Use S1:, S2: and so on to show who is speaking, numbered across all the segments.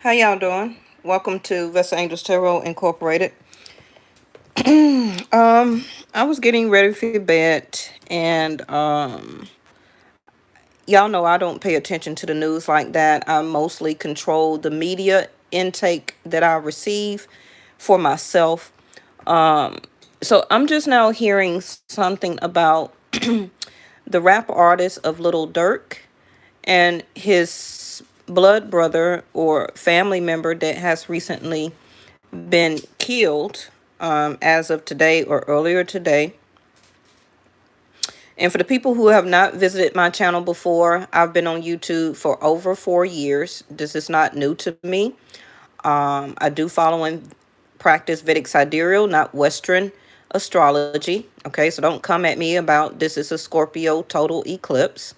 S1: How y'all doing? Welcome to Vestaangelstarot Incorporated. I was getting ready for bed, and y'all know I don't pay attention to the news like that. I mostly control the media intake that I receive for myself. So I'm just now hearing something about the rap artist of Little Dirk and his blood brother or family member that has recently been killed as of today or earlier today. And for the people who have not visited my channel before, I've been on YouTube for over 4 years. This is not new to me. I do follow and practice Vedic Sidereal, not Western astrology. Okay, so don't come at me about this is a Scorpio total eclipse.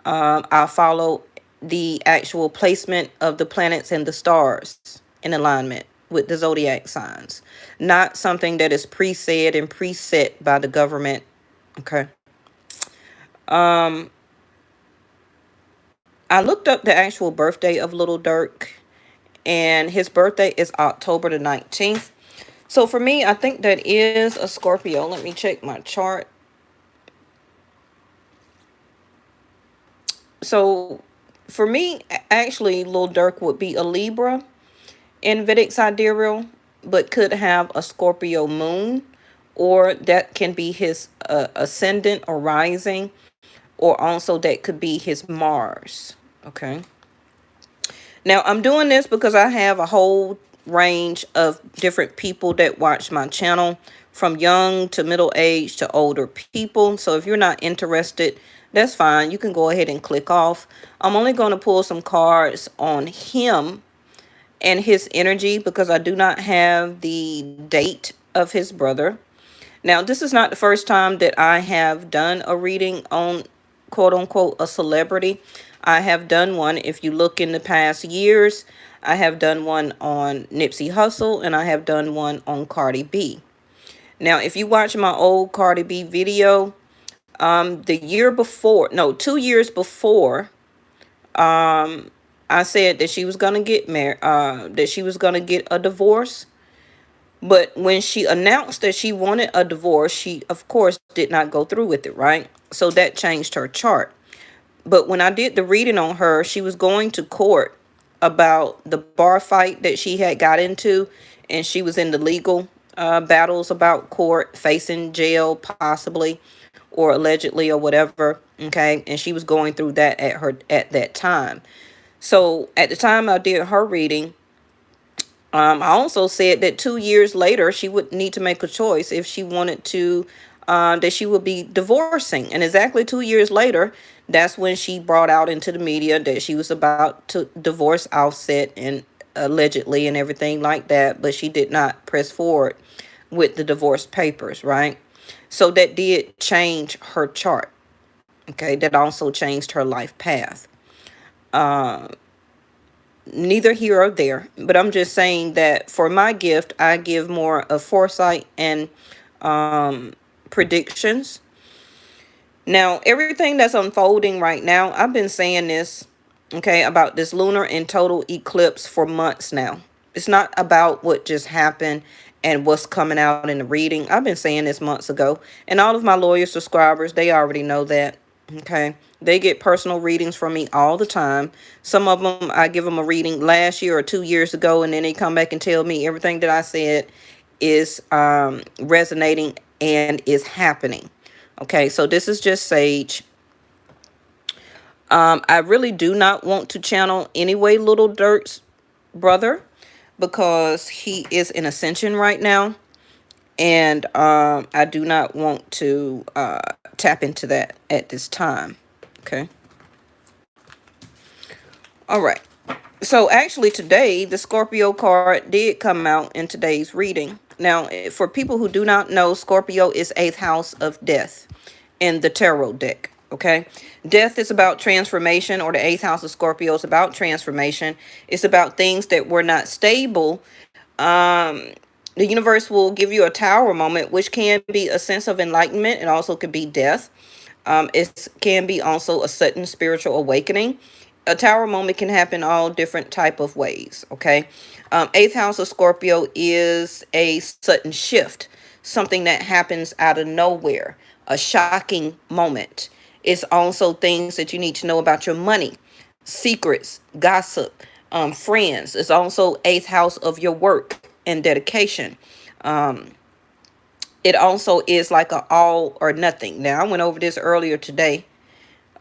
S1: I follow the actual placement of the planets and the stars in alignment with the zodiac signs, not something that is pre-said and preset by the government. Okay. I looked up the actual birthday of Little Dirk, and his birthday is October the 19th. So for me, I think that is a Scorpio. Let me check my chart. So for me, actually, Little Dirk would be a Libra in Vedic Sidereal, but could have a Scorpio moon, or that can be his ascendant or rising, or also that could be his Mars. Okay. Now, I'm doing this because I have a whole range of different people that watch my channel, from young to middle age to older people. So if you're not interested, that's fine. You can go ahead and click off. I'm only going to pull some cards on him and his energy because I do not have the date of his brother. Now, this is not the first time that I have done a reading on quote unquote a celebrity. I have done one, if you look in the past years, I have done one on Nipsey Hussle and I have done one on Cardi B. Now, if you watch my old Cardi B video, the year before, no, 2 years before, I said that she was gonna get married, that she was gonna get a divorce. But when she announced that she wanted a divorce, she, of course, did not go through with it, right? So that changed her chart. But when I did the reading on her, she was going to court about the bar fight that she had got into, and she was in the legal battles about court, facing jail possibly, or allegedly, or whatever. Okay, and she was going through that at that time. So at the time I did her reading, I also said that 2 years later, she would need to make a choice if she wanted to, that she would be divorcing. And exactly 2 years later, that's when she brought out into the media that she was about to divorce Offset and allegedly and everything like that. But she did not press forward with the divorce papers, right? So that did change her chart. Okay, that also changed her life path. Neither here or there, but I'm just saying that for my gift, I give more of foresight and predictions. Now, everything that's unfolding right now, I've been saying this, okay, about this lunar and total eclipse for months now. It's not about what just happened and what's coming out in the reading. I've been saying this months ago, and all of my loyal subscribers, they already know that. Okay, they get personal readings from me all the time. Some of them, I give them a reading last year or 2 years ago, and then they come back and tell me everything that I said is resonating and is happening. Okay, so this is just Sage. I really do not want to channel anyway Little Dirk's brother because he is in ascension right now. And I do not want to tap into that at this time. Okay. All right. So actually today, the Scorpio card did come out in today's reading. Now, for people who do not know, Scorpio is 8th house of death in the tarot deck. Okay. Death is about transformation, or the 8th house of Scorpio is about transformation. It's about things that were not stable. The universe will give you a tower moment, which can be a sense of enlightenment. It also could be death. It can be also a sudden spiritual awakening. a tower moment can happen all different type of ways. Okay. Eighth house of Scorpio is a sudden shift, something that happens out of nowhere, a shocking moment. It's also things that you need to know about your money, secrets, gossip, friends. It's also eighth house of your work and dedication. It also is like a all or nothing. Now, I went over this earlier today.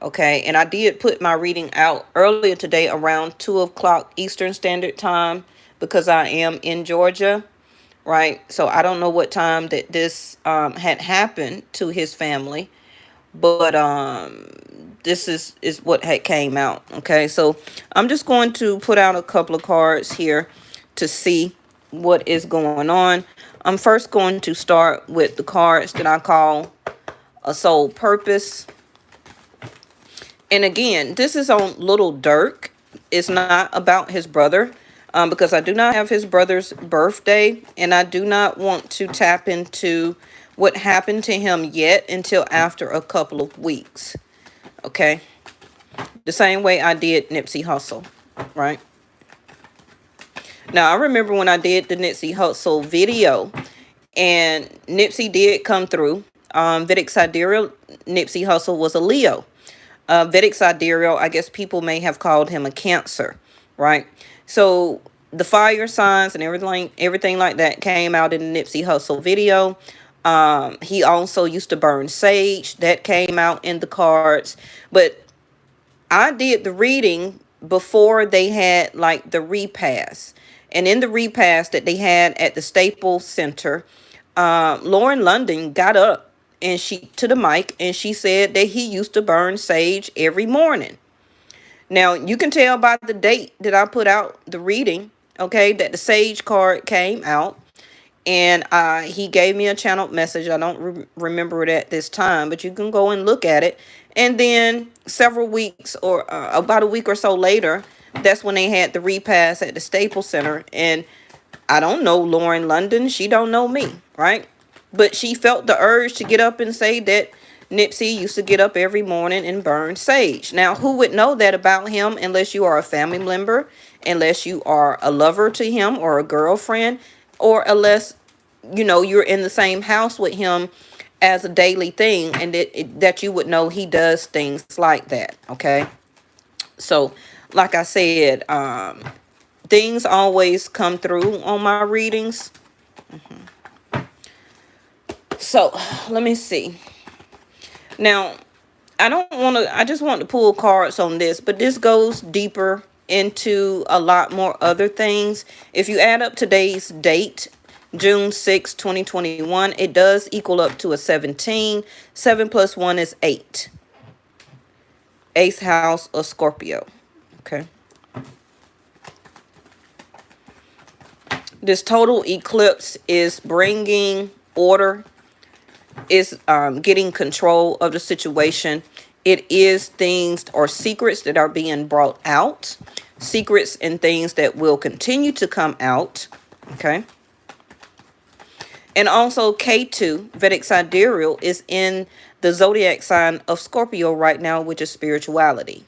S1: Okay, and I did put my reading out earlier today around 2 o'clock Eastern Standard Time because I am in Georgia, right? So I don't know what time that this had happened to his family, but this is what had came out. Okay, so I'm just going to put out a couple of cards here to see what is going on. I'm first going to start with the cards that I call a soul purpose. And again, this is on Little Dirk. It's not about his brother, because I do not have his brother's birthday, and I do not want to tap into what happened to him yet until after a couple of weeks. Okay, the same way I did Nipsey Hussle, right? Now I remember when I did the Nipsey Hussle video, and Nipsey did come through. Vedic Sidereal Nipsey Hussle was a Leo. Vedic Sidereal, I guess people may have called him a Cancer, right? So the fire signs and everything like that came out in the Nipsey Hussle video. He also used to burn sage. That came out in the cards. But I did the reading before they had like the repass. And in the repass that they had at the Staples Center, Lauren London got up and she to the mic and she said that he used to burn sage every morning. Now you can tell by the date that I put out the reading, okay, that the sage card came out, and he gave me a channeled message. I don't remember it at this time, but you can go and look at it. And then several weeks or about a week or so later, that's when they had the repass at the Staples Center. And I don't know Lauren London. She don't know me, right? But she felt the urge to get up and say that Nipsey used to get up every morning and burn sage. Now, who would know that about him unless you are a family member, unless you are a lover to him or a girlfriend, or unless, you know, you're in the same house with him as a daily thing, and that you would know he does things like that, okay? So, like I said, things always come through on my readings. So, let me see. Now, I just want to pull cards on this, but this goes deeper into a lot more other things. If you add up today's date, June 6, 2021, it does equal up to a 17. 7 plus 1 is 8. Eighth house of Scorpio. Okay. This total eclipse is bringing order, is getting control of the situation. It is things or secrets that are being brought out, secrets and things that will continue to come out. Okay. And also K2, Vedic Sidereal, is in the zodiac sign of Scorpio right now, which is spirituality.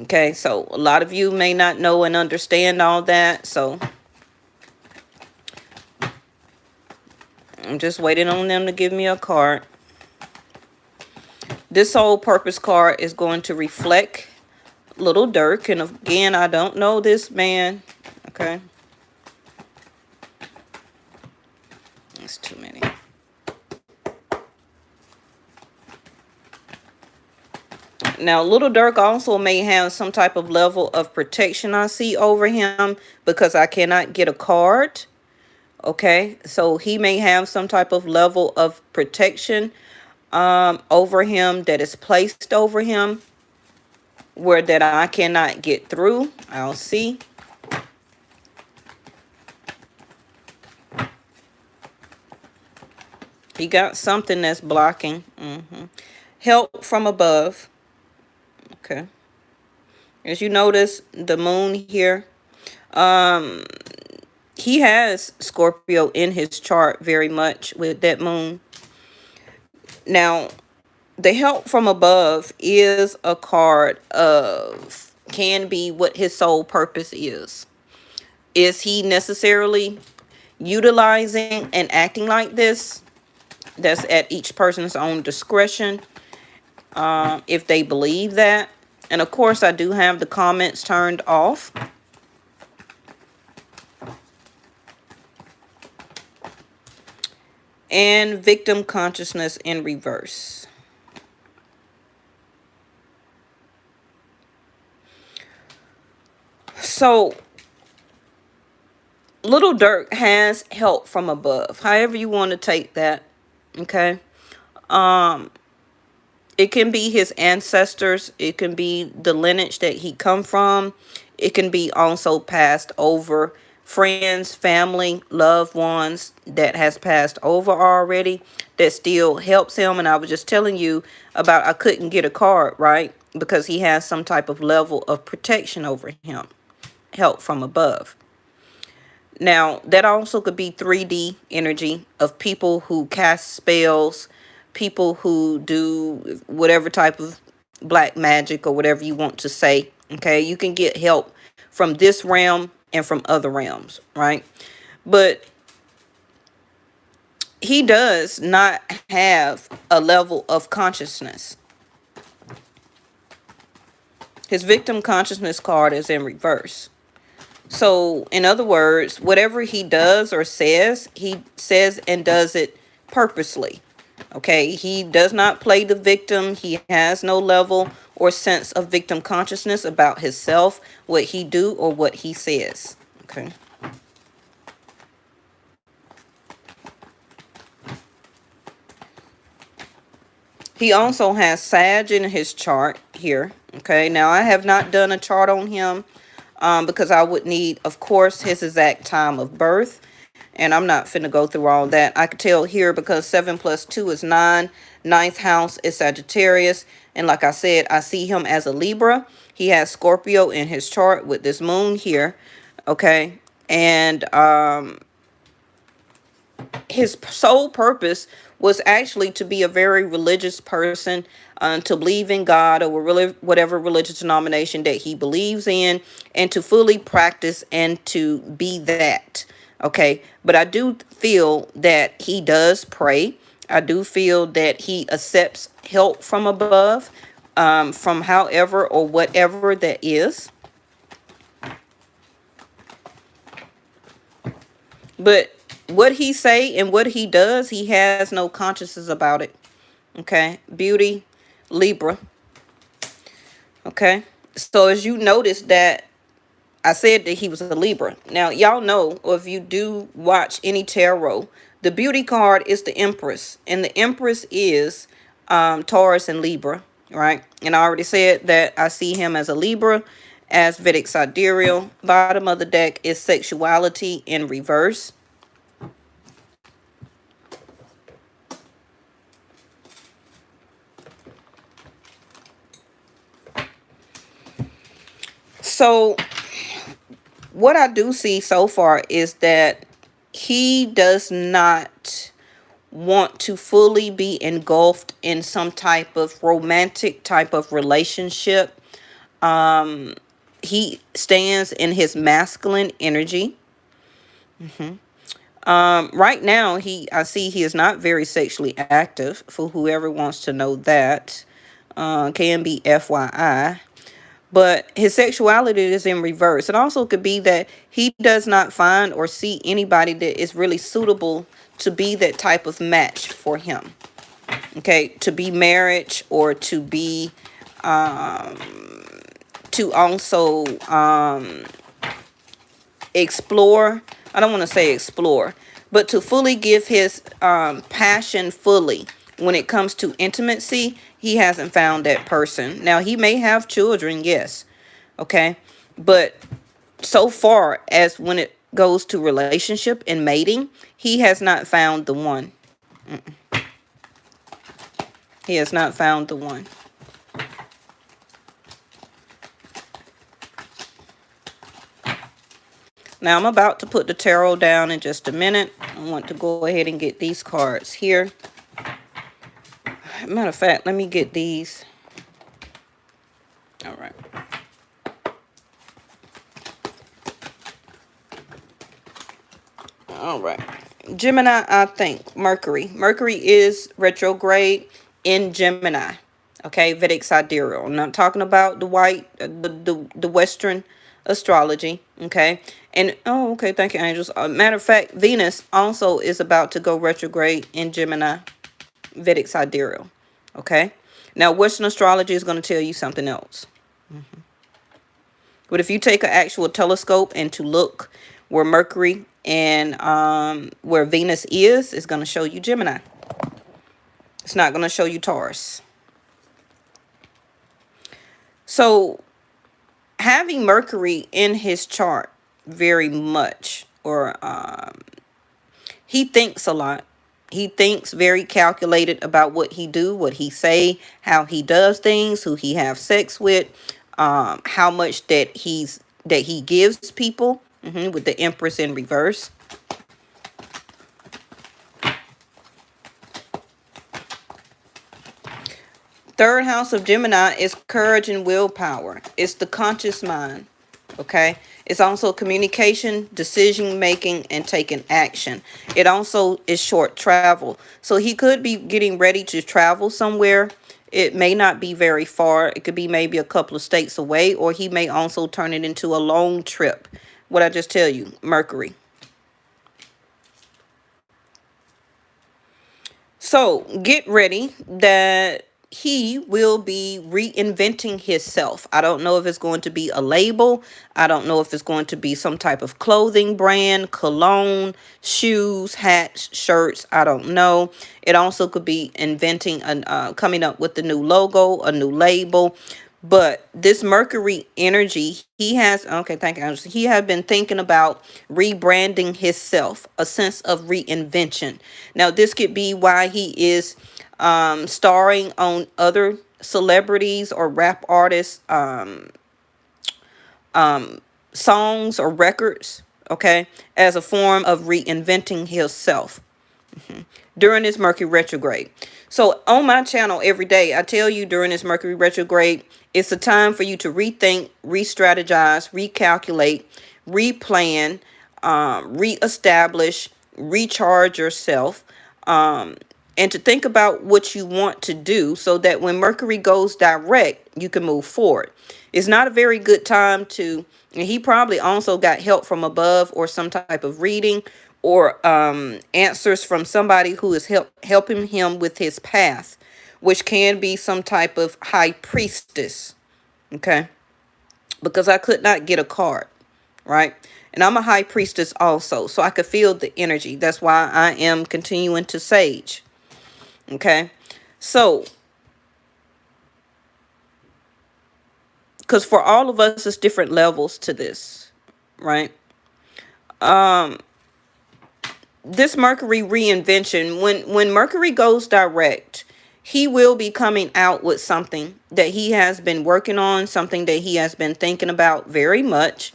S1: Okay, so a lot of you may not know and understand all that. So I'm just waiting on them to give me a card. This soul purpose card is going to reflect Little Dirk. And again, I don't know this man. Okay. That's too many. Now, Little Dirk also may have some type of level of protection I see over him because I cannot get a card. Okay, so he may have some type of level of protection over him that is placed over him where that I cannot get through. I'll see. He got something that's blocking. Help from above. Okay. As you notice, the moon here. He has Scorpio in his chart very much with that moon. Now, the help from above is a card of can be what his sole purpose is. Is he necessarily utilizing and acting like this? That's at each person's own discretion, if they believe that. And of course, I do have the comments turned off. And victim consciousness in reverse. So, Little Dirk has help from above. However you want to take that. Okay. It can be his ancestors. It can be the lineage that he come from. It can be also passed over friends, family, loved ones that has passed over already that still helps him. And I was just telling you about, I couldn't get a card, right? Because he has some type of level of protection over him. Help from above. Now, that also could be 3D energy of people who cast spells, people who do whatever type of black magic or whatever you want to say. Okay, you can get help from this realm and from other realms, right? But he does not have a level of consciousness. His victim consciousness card is in reverse. So, in other words, whatever he does or says, he says and does it purposely. Okay, he does not play the victim. He has no level or sense of victim consciousness about himself, what he do or what he says. Okay. He also has Sag in his chart here. Okay, now I have not done a chart on him because I would need, of course, his exact time of birth. And I'm not finna go through all that. I could tell here because 7 plus 2 is 9. Ninth house is Sagittarius. And like I said, I see him as a Libra. He has Scorpio in his chart with this moon here. Okay. And his sole purpose was actually to be a very religious person, to believe in God or really whatever religious denomination that he believes in, and to fully practice and to be that. Okay, but I do feel that he does pray. I do feel that he accepts help from above, from however or whatever that is. But what he say and what he does, he has no consciousness about it. Okay, beauty, Libra. Okay, so as you notice that I said that he was a Libra. Now, y'all know, or if you do watch any tarot, the beauty card is the Empress. And the Empress is Taurus and Libra, right? And I already said that I see him as a Libra, as Vedic Sidereal. Bottom of the deck is sexuality in reverse. So what I do see so far is that he does not want to fully be engulfed in some type of romantic type of relationship. He stands in his masculine energy. Right now, I see he is not very sexually active, for whoever wants to know that. Can be FYI. But his sexuality is in reverse. It also could be that he does not find or see anybody that is really suitable to be that type of match for him. Okay, to be marriage or to be, to also explore. I don't want to say explore, but to fully give his passion fully when it comes to intimacy. He hasn't found that person. Now, he may have children, yes. Okay, but so far as when it goes to relationship and mating, he has not found the one. He has not found the one. Now, I'm about to put the tarot down in just a minute. I want to go ahead and get these cards here. Matter of fact, let me get these. All right. All right. Gemini, I think. Mercury. Mercury is retrograde in Gemini. Okay, Vedic Sidereal. I'm not talking about the white, the Western astrology. Okay, and oh, okay, thank you, angels. Matter of fact, Venus also is about to go retrograde in Gemini, Vedic Sidereal. Okay, now Western astrology is going to tell you something else. But if you take an actual telescope and to look where Mercury and where Venus is, it's going to show you Gemini. It's not going to show you Taurus. So having Mercury in his chart very much, or he thinks a lot. He thinks very calculated about what he do, what he say, how he does things, who he have sex with, how much that he gives people, with the Empress in reverse. Third house of Gemini is courage and willpower. It's the conscious mind. Okay. It's also communication, decision making, and taking action. It also is short travel. So he could be getting ready to travel somewhere. It may not be very far. It could be maybe a couple of states away, or he may also turn it into a long trip. What I just tell you, Mercury. So get ready that he will be reinventing himself. I don't know if it's going to be a label. I don't know if it's going to be some type of clothing brand, cologne, shoes, hats, shirts. I don't know. It also could be inventing coming up with a new logo, a new label. But this Mercury energy, he has, okay, thank you. He has been thinking about rebranding himself, a sense of reinvention. Now, this could be why he is starring on other celebrities or rap artists, songs or records, okay, as a form of reinventing himself during this Mercury retrograde. So on my channel every day, I tell you during this Mercury retrograde, it's a time for you to rethink, re-strategize, recalculate, replan, reestablish, recharge yourself, and to think about what you want to do so that when Mercury goes direct, you can move forward. It's not a very good time to, and he probably also got help from above or some type of reading or answers from somebody who is helping him with his path, which can be some type of high priestess. Okay. Because I could not get a card. Right. And I'm a high priestess also. So I could feel the energy. That's why I am continuing to sage. Okay. So, because for all of us, it's different levels to this. Right. This Mercury reinvention, when Mercury goes direct, he will be coming out with something that he has been working on, something that he has been thinking about very much,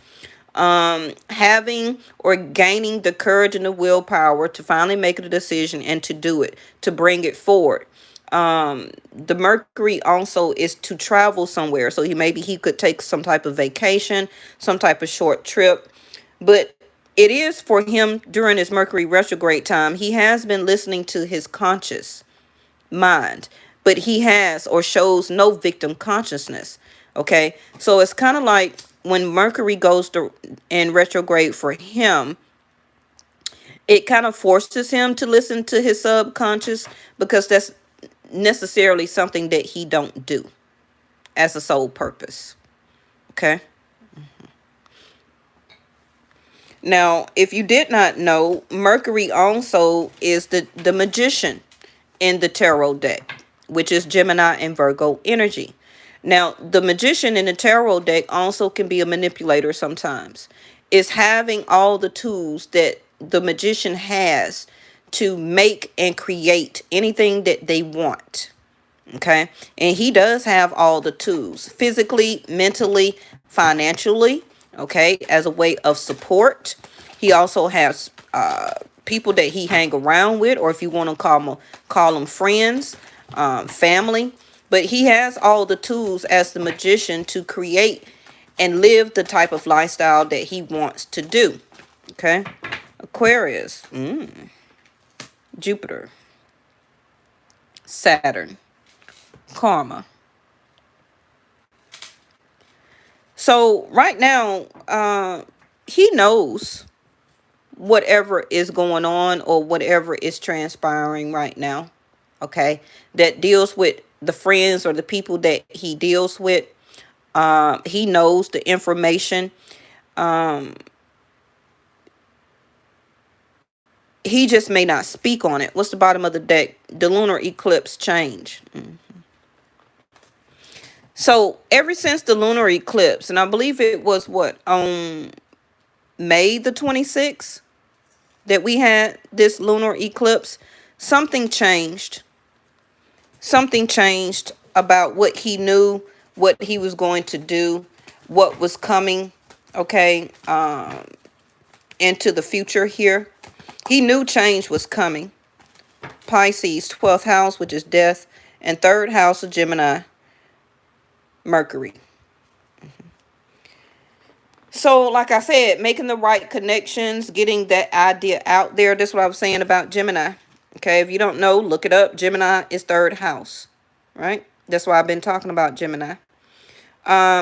S1: having or gaining the courage and the willpower to finally make a decision and to do it, to bring it forward. The Mercury also is to travel somewhere, so he could take some type of vacation, some type of short trip, but it is for him during his Mercury retrograde time. He has been listening to his conscious mind, but he has or shows no victim consciousness. Okay, so it's kind of like when Mercury goes in retrograde for him, it kind of forces him to listen to his subconscious, because that's necessarily something that he don't do as a sole purpose. Okay. Now, if you did not know, Mercury also is the magician in the tarot deck, which is Gemini and Virgo energy. Now, the magician in the tarot deck also can be a manipulator sometimes. It's having all the tools that the magician has to make and create anything that they want. Okay. And he does have all the tools physically, mentally, financially. Okay. As a way of support. He also has people that he hang around with, or if you want to call them friends, family. But he has all the tools as the magician to create and live the type of lifestyle that he wants to do. Okay. Aquarius, Jupiter, Saturn, karma. So right now, he knows whatever is going on or whatever is transpiring right now. Okay, that deals with the friends or the people that he deals with. He knows the information. Um, he just may not speak on it. What's the bottom of the deck? The lunar eclipse change. So ever since the lunar eclipse, and I believe it was what, on May the 26th that we had this lunar eclipse, something changed. Something changed about what he knew, what he was going to do, what was coming, okay, into the future here. He knew change was coming. Pisces, 12th house, which is death, and 3rd house of Gemini, Mercury. So, like I said, making the right connections, getting that idea out there. That's what I was saying about Gemini. Okay, if you don't know, look it up. Gemini is 3rd house, right? That's why I've been talking about Gemini.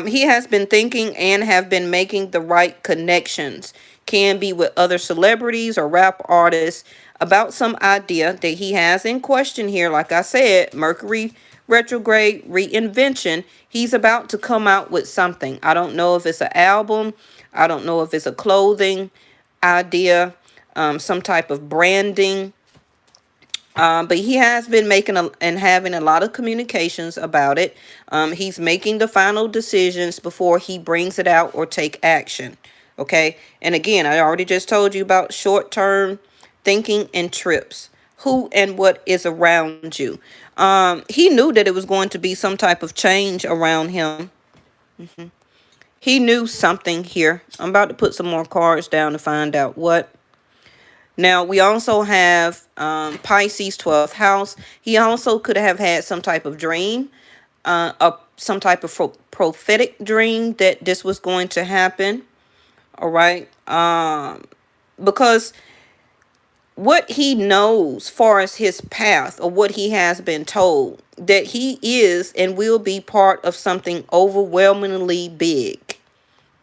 S1: He has been thinking and have been making the right connections. Can be with other celebrities or rap artists about some idea that he has in question here. Like I said, Mercury retrograde reinvention. He's about to come out with something. I don't know if it's an album. I don't know if it's a clothing idea, some type of branding. But he has been making and having a lot of communications about it. He's making the final decisions before he brings it out or take action. Okay. And again, I already just told you about short-term thinking and trips. Who and what is around you. He knew that it was going to be some type of change around him. He knew something here. I'm about to put some more cards down to find out what. Now, we also have Pisces, 12th house. He also could have had some type of dream, some type of prophetic dream that this was going to happen. All right. Because what he knows far as his path or what he has been told, that he is and will be part of something overwhelmingly big.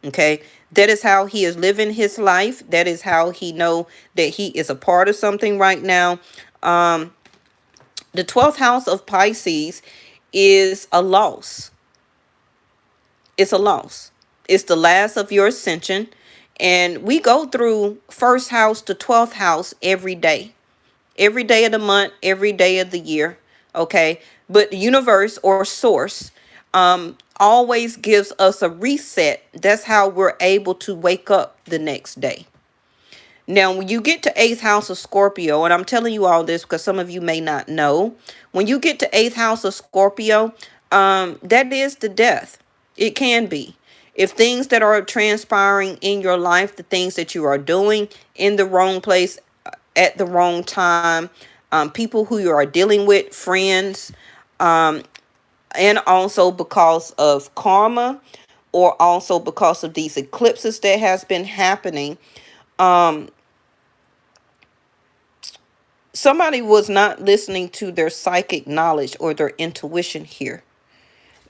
S1: Okay, that is how he is living his life. That is how he know that he is a part of something right now. The 12th house of Pisces is a loss. It's a loss. It's the last of your ascension. And we go through 1st house to 12th house every day. Every day of the month, every day of the year. Okay, but the universe or source always gives us a reset. That's how we're able to wake up the next day. Now, when you get to 8th house of Scorpio, and I'm telling you all this because some of you may not know, when you get to 8th house of Scorpio, that is the death. It can be. If things that are transpiring in your life, the things that you are doing in the wrong place at the wrong time, people who you are dealing with, friends, and also because of karma, or also because of these eclipses that has been happening, somebody was not listening to their psychic knowledge or their intuition here.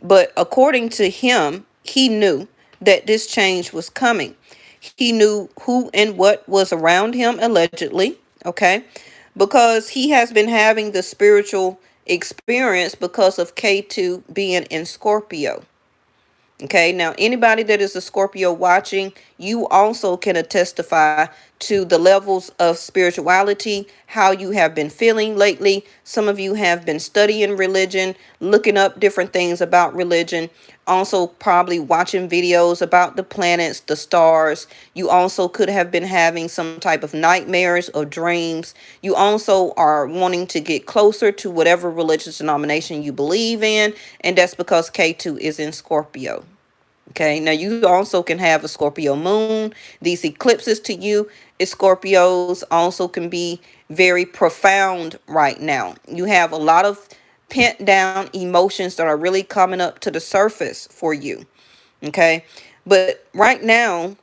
S1: But according to him, he knew that this change was coming. He knew who and what was around him, allegedly, okay? Because he has been having the spiritual experience because of K2 being in Scorpio. Okay, now anybody that is a Scorpio watching, you also can testify to the levels of spirituality, how you have been feeling lately. Some of you have been studying religion, looking up different things about religion, also probably watching videos about the planets, the stars. You also could have been having some type of nightmares or dreams. You also are wanting to get closer to whatever religious denomination you believe in, and that's because K2 is in Scorpio. Okay, now you also can have a Scorpio moon. These eclipses to you is Scorpios also can be very profound right now. You have a lot of pent down emotions that are really coming up to the surface for you. Okay, but right now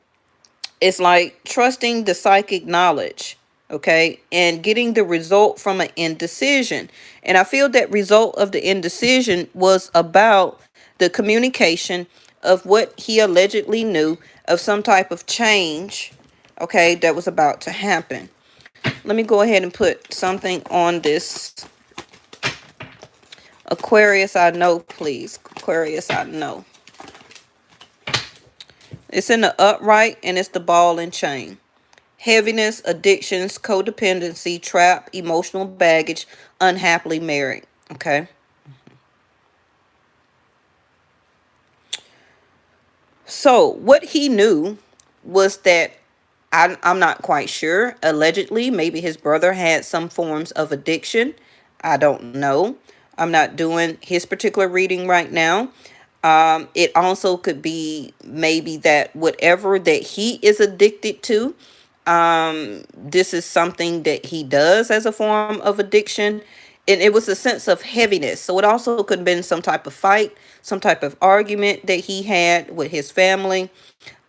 S1: It's like trusting the psychic knowledge, okay, and getting the result from an indecision. And I feel that result of the indecision was about the communication of what he allegedly knew of some type of change, okay, that was about to happen. Let me go ahead and put something on this. Aquarius, I know, please. Aquarius, I know. It's in the upright and it's the ball and chain. Heaviness, addictions, codependency, trap, emotional baggage, unhappily married. Okay. So what he knew was that I'm not quite sure. Allegedly, maybe his brother had some forms of addiction. I don't know. I'm not doing his particular reading right now. It also could be maybe that whatever that he is addicted to, this is something that he does as a form of addiction. And it was a sense of heaviness. So it also could have been some type of fight, some type of argument that he had with his family.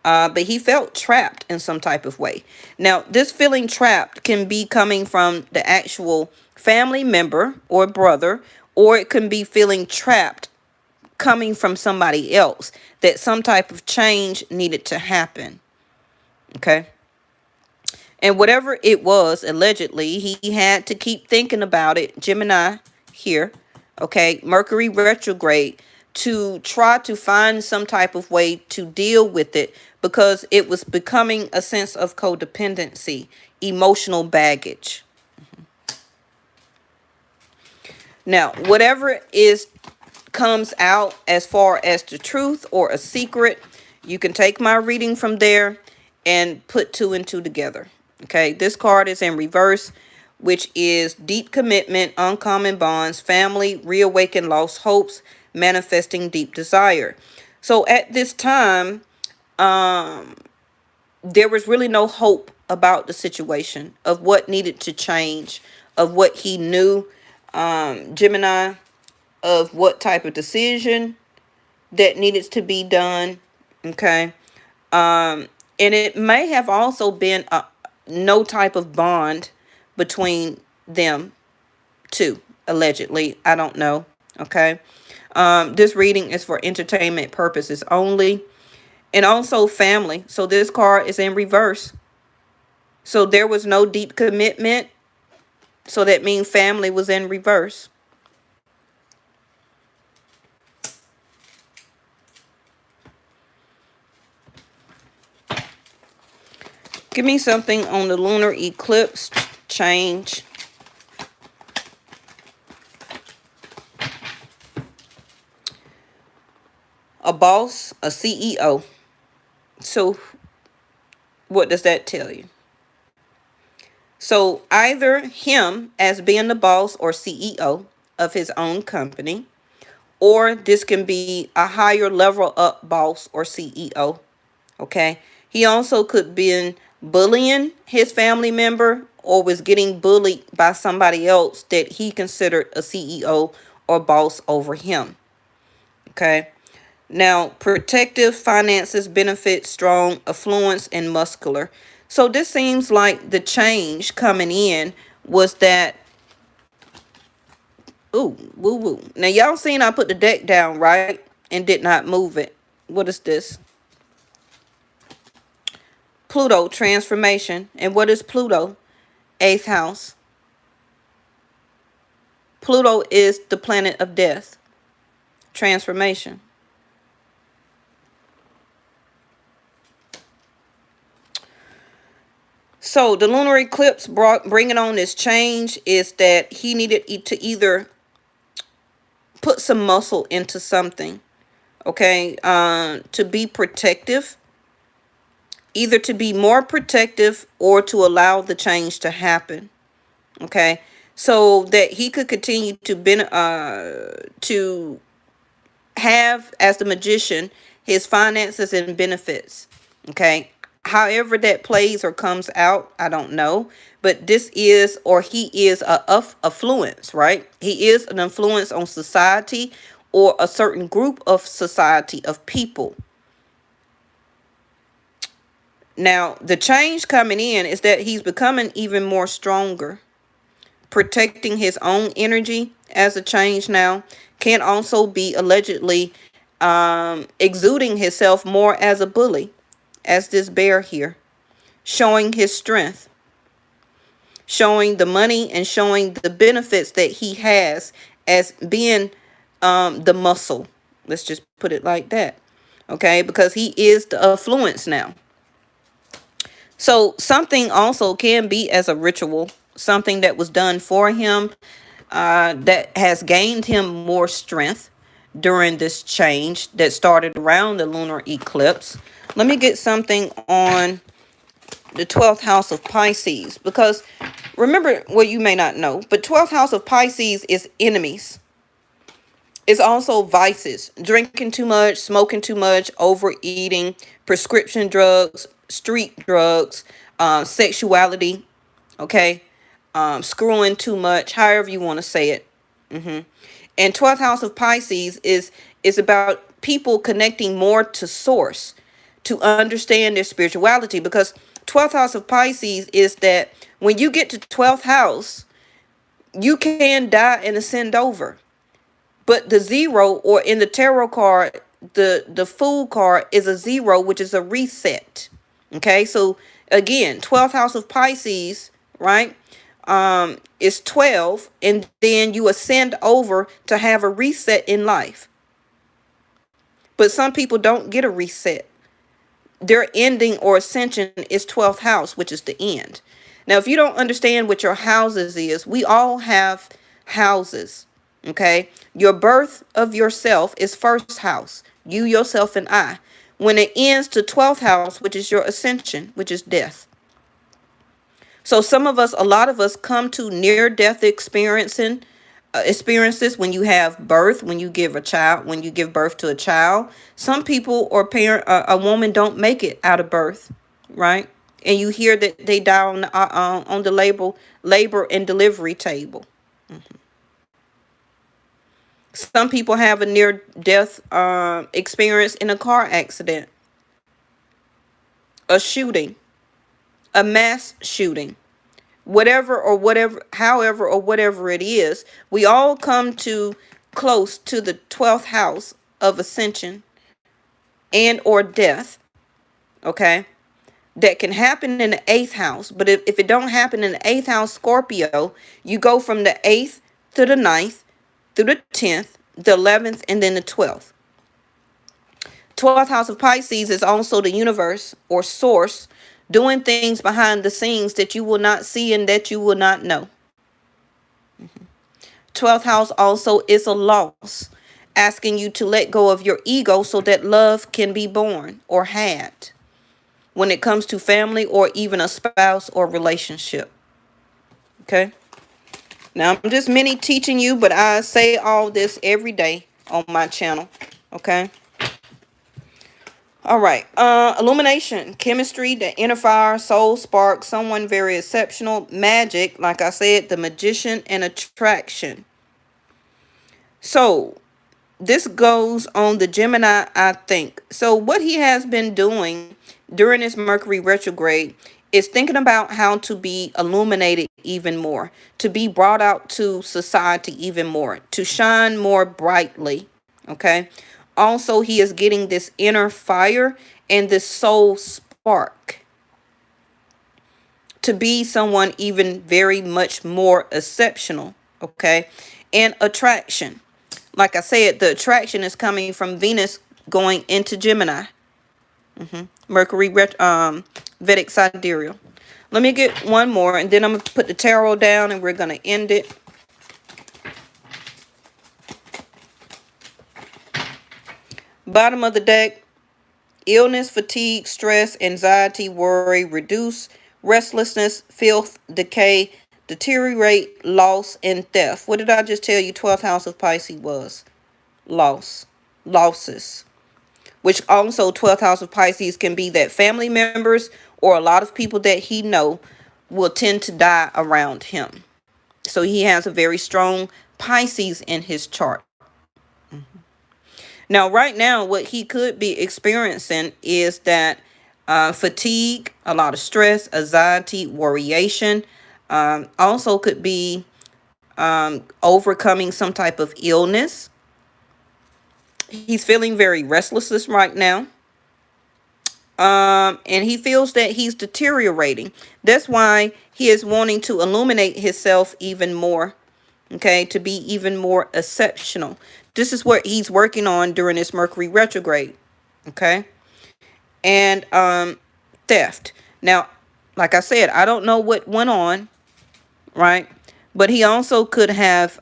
S1: But he felt trapped in some type of way. Now, this feeling trapped can be coming from the actual family member or brother, or it can be feeling trapped coming from somebody else, that some type of change needed to happen. Okay. And whatever it was, allegedly, he had to keep thinking about it. Gemini here, okay, Mercury retrograde, to try to find some type of way to deal with it, because it was becoming a sense of codependency, emotional baggage. Now, whatever is comes out as far as the truth or a secret, you can take my reading from there and put two and two together. Okay, this card is in reverse, which is deep commitment, uncommon bonds, family, reawaken lost hopes, manifesting deep desire. So at this time, there was really no hope about the situation, of what needed to change, of what he knew, Gemini, of what type of decision that needed to be done. Okay. And it may have also been no type of bond between them two, allegedly. I don't know. Okay. This reading is for entertainment purposes only, and also family. So this card is in reverse. So there was no deep commitment. So that means family was in reverse. Give me something on the lunar eclipse change. A boss, a CEO. So what does that tell you? So either him as being the boss or CEO of his own company, or this can be a higher level up boss or CEO. Okay. He also could be bullying his family member, or was getting bullied by somebody else that he considered a CEO or boss over him. Okay. Now, protective, finances, benefits, strong, affluence, and muscular. So this seems like the change coming in was that, ooh, woo woo. Now, y'all seen I put the deck down, right? And did not move it. What is this? Pluto, transformation. And what is Pluto? Eighth house. Pluto is the planet of death. Transformation. So the lunar eclipse bringing on this change is that he needed to either put some muscle into something, okay, to be protective, either to be more protective or to allow the change to happen, okay, so that he could continue to have, as the magician, his finances and benefits, okay. However that plays or comes out, I don't know. But this is, or he is of affluence, right? He is an influence on society or a certain group of society of people. Now, the change coming in is that he's becoming even more stronger, protecting his own energy as a change now. Can also be allegedly exuding himself more as a bully, as this bear here, showing his strength, showing the money, and showing the benefits that he has as being the muscle. Let's just put it like that. Okay, because he is the affluence now. So something also can be as a ritual, something that was done for him, that has gained him more strength during this change that started around the lunar eclipse. Let me get something on the 12th house of Pisces, because remember, what you may not know, but 12th house of Pisces is enemies. It's also vices: drinking too much, smoking too much, overeating, prescription drugs, street drugs, sexuality, okay, screwing too much, however you want to say it. And 12th house of Pisces is about people connecting more to source, to understand their spirituality, because 12th house of Pisces is that when you get to 12th house, you can die and ascend over. But the zero, or in the tarot card, the Fool card is a zero, which is a reset. Okay, so again, 12th house of Pisces, right, is 12, and then you ascend over to have a reset in life. But some people don't get a reset. Their ending or ascension is 12th house, which is the end. Now, if you don't understand what your houses is, we all have houses. Okay, your birth of yourself is first house, you, yourself, and I. When it ends to 12th house, which is your ascension, which is death. So some of us, a lot of us, come to near death experiences when you have birth, when you give birth to a child. Some people or a woman don't make it out of birth, right? And you hear that they die on the labor and delivery table. Some people have a near death experience in a car accident, a shooting, a mass shooting, however or whatever it is. We all come to close to the 12th house of ascension and or death. Okay, that can happen in the 8th house, but if it don't happen in the 8th house, Scorpio, you go from the 8th to the 9th through the 10th, the 11th, and then the 12th. 12th house of Pisces is also the universe or source, doing things behind the scenes that you will not see and that you will not know. 12th house also is a loss, asking you to let go of your ego so that love can be born or had when it comes to family or even a spouse or relationship. Okay. Now, I'm just mini teaching you, but I say all this every day on my channel. Okay. All right. Illumination, chemistry, the inner fire, soul spark, someone very exceptional, magic, like I said, the magician, and attraction. So this goes on the Gemini, I think. So what he has been doing during this Mercury retrograde is thinking about how to be illuminated even more, to be brought out to society even more, to shine more brightly. Okay. Also, he is getting this inner fire and this soul spark to be someone even very much more exceptional. Okay. And attraction. Like I said, the attraction is coming from Venus going into Gemini. Mercury, Vedic Sidereal. Let me get one more, and then I'm going to put the tarot down, and we're going to end it. Bottom of the deck: illness, fatigue, stress, anxiety, worry, reduce, restlessness, filth, decay, deteriorate, loss, and theft. What did I just tell you 12th house of Pisces was? Losses. Which also 12th house of Pisces can be that family members or a lot of people that he know will tend to die around him. So he has a very strong Pisces in his chart. Now, right now, what he could be experiencing is that fatigue, a lot of stress, anxiety, worryation. Also could be overcoming some type of illness. He's feeling very restless right now. And he feels that he's deteriorating. That's why he is wanting to illuminate himself even more, okay, to be even more exceptional. This is what he's working on during this Mercury retrograde, okay? And theft. Now, like I said, I don't know what went on, right? But he also could have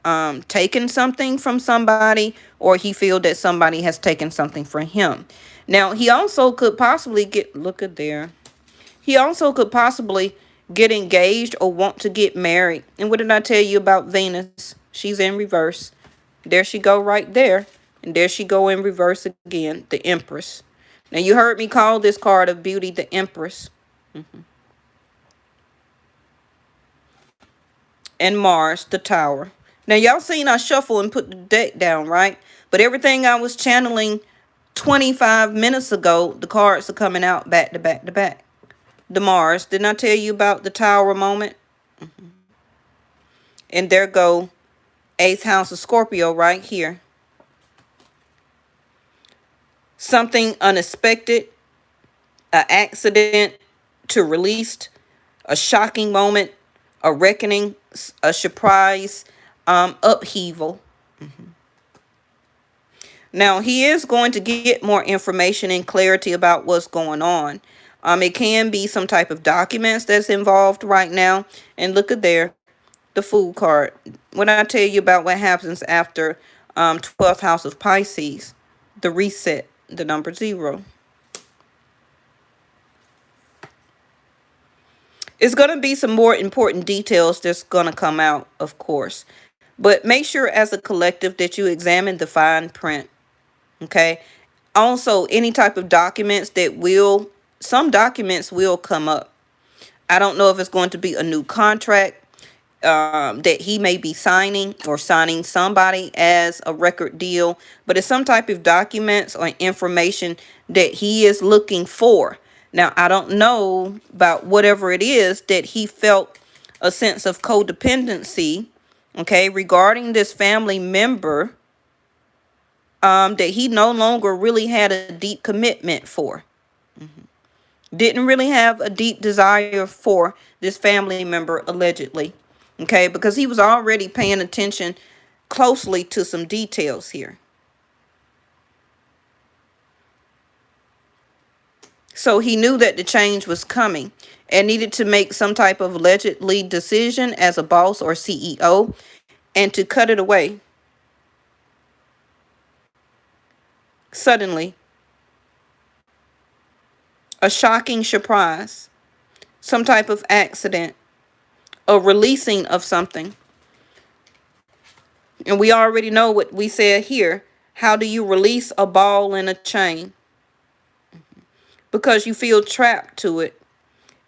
S1: taken something from somebody, or he feel that somebody has taken something from him. Now, he also could possibly get, look at there. He also could possibly get engaged or want to get married. And what did I tell you about Venus? She's in reverse. There she go right there. And there she go in reverse again, the Empress. Now, you heard me call this card of beauty the Empress. And Mars, the Tower. Now, y'all seen I shuffle and put the deck down, right? But everything I was channeling 25 minutes ago, the cards are coming out back to back to back. The Mars, didn't I tell you about the Tower moment? And there go 8th house of Scorpio right here. Something unexpected, an accident to released, a shocking moment, a reckoning, a surprise, upheaval. Now, he is going to get more information and clarity about what's going on. It can be some type of documents that's involved right now. And look at there, the Fool card. When I tell you about what happens after 12th house of Pisces, the reset, the number 0. It's going to be some more important details that's going to come out, of course. But make sure as a collective that you examine the fine print. Okay. Also, any type of documents that will, some documents will come up. I don't know if it's going to be a new contract that he may be signing, or signing somebody as a record deal, but it's some type of documents or information that he is looking for. Now, I don't know about whatever it is that he felt a sense of codependency, okay, regarding this family member that he no longer really had a deep commitment for. Didn't really have a deep desire for this family member, allegedly. Okay, because he was already paying attention closely to some details here. So he knew that the change was coming and needed to make some type of allegedly decision as a boss or CEO and to cut it away. Suddenly, a shocking surprise, some type of accident, a releasing of something. And we already know what we said here. How do you release a ball in a chain? Because you feel trapped to it.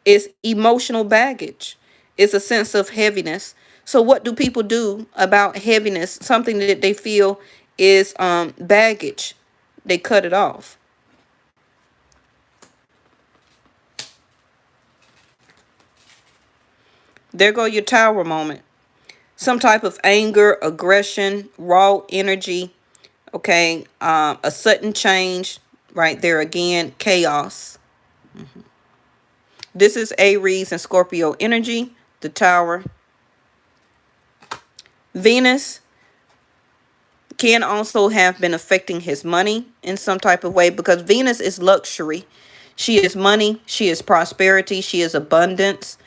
S1: It's emotional baggage. It's a sense of heaviness. So what do people do about heaviness? Something that they feel is baggage. They cut it off. There go your Tower moment. Some type of anger, aggression, raw energy. Okay, a sudden change. Right there again, chaos. This is Aries and Scorpio energy, the Tower. Venus can also have been affecting his money in some type of way, because Venus is luxury. She is money. She is prosperity. She is abundance.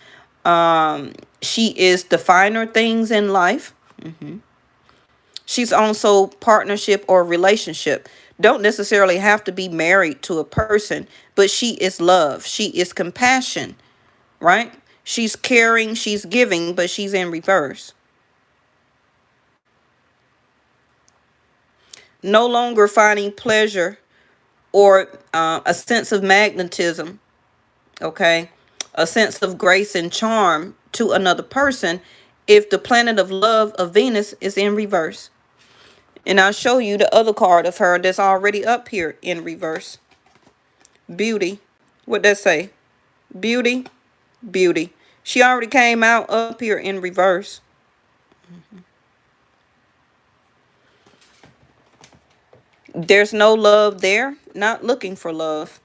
S1: She is the finer things in life. She's also partnership or relationship. Don't necessarily have to be married to a person, but she is love. She is compassion, right? She's caring, she's giving, but she's in reverse. No longer finding pleasure or a sense of magnetism, okay? A sense of grace and charm to another person if the planet of love of Venus is in reverse. And I'll show you the other card of her that's already up here in reverse. Beauty. What that say? Beauty, beauty. She already came out up here in reverse. There's no love there. Not looking for love.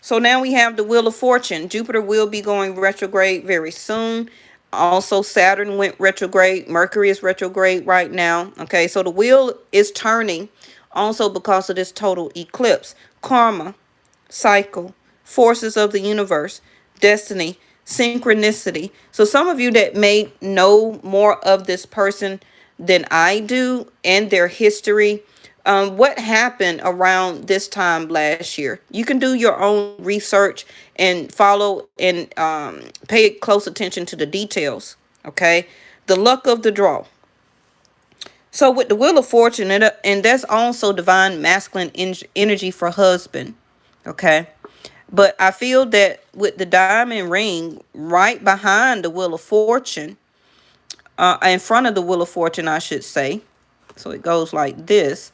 S1: So now we have the Wheel of Fortune. Jupiter will be going retrograde very soon. Also, Saturn went retrograde. Mercury is retrograde right now. Okay, so the wheel is turning also because of this total eclipse. Karma, cycle, forces of the universe, destiny, synchronicity. So some of you that may know more of this person than I do and their history, what happened around this time last year. You can do your own research and follow and pay close attention to the details. Okay. The luck of the draw. So with the Wheel of Fortune, and that's also divine masculine energy for husband. Okay. But I feel that with the diamond ring right behind the Wheel of Fortune, in front of the Wheel of Fortune, I should say. So it goes like this.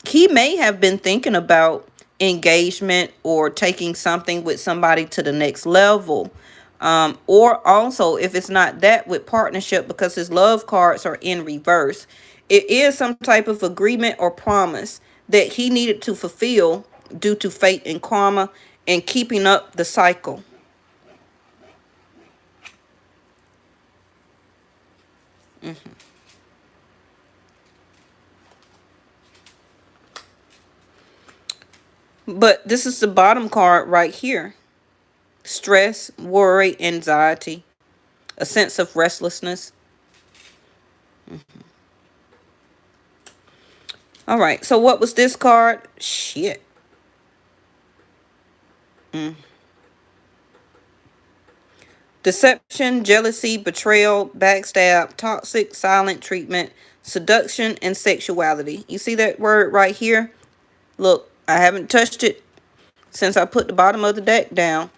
S1: He may have been thinking about engagement or taking something with somebody to the next level. Or also, if it's not that, with partnership, because his love cards are in reverse. It is some type of agreement or promise that he needed to fulfill due to fate and karma and keeping up the cycle. But this is the bottom card right here. Stress, worry, anxiety, a sense of restlessness. All right, so what was this card? Shit. Deception, jealousy, betrayal, backstab, toxic, silent treatment, seduction, and sexuality. You see that word right here? Look, I haven't touched it since I put the bottom of the deck down.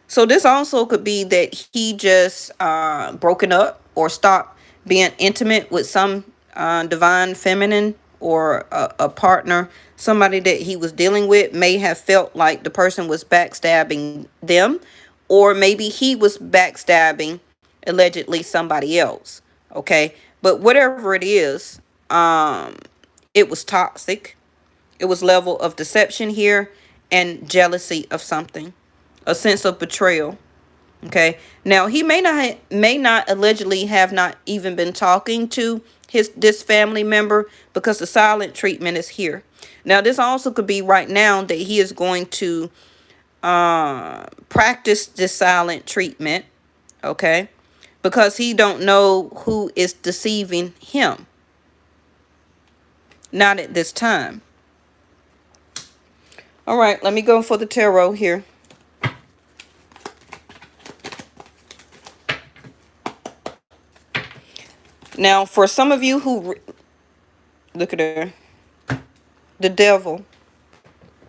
S1: So this also could be that he just broken up or stopped being intimate with some divine feminine or a partner. Somebody that he was dealing with may have felt like the person was backstabbing them, or maybe he was backstabbing allegedly somebody else. Okay, but whatever it is, it was toxic. It was level of deception here and jealousy of something, a sense of betrayal. Okay. Now he may not allegedly have not even been talking to this family member because the silent treatment is here. Now this also could be right now that he is going to practice this silent treatment. Okay. Because he don't know who is deceiving him. Not at this time. All right, let me go for the tarot here. Now, for some of you who look at her, the devil.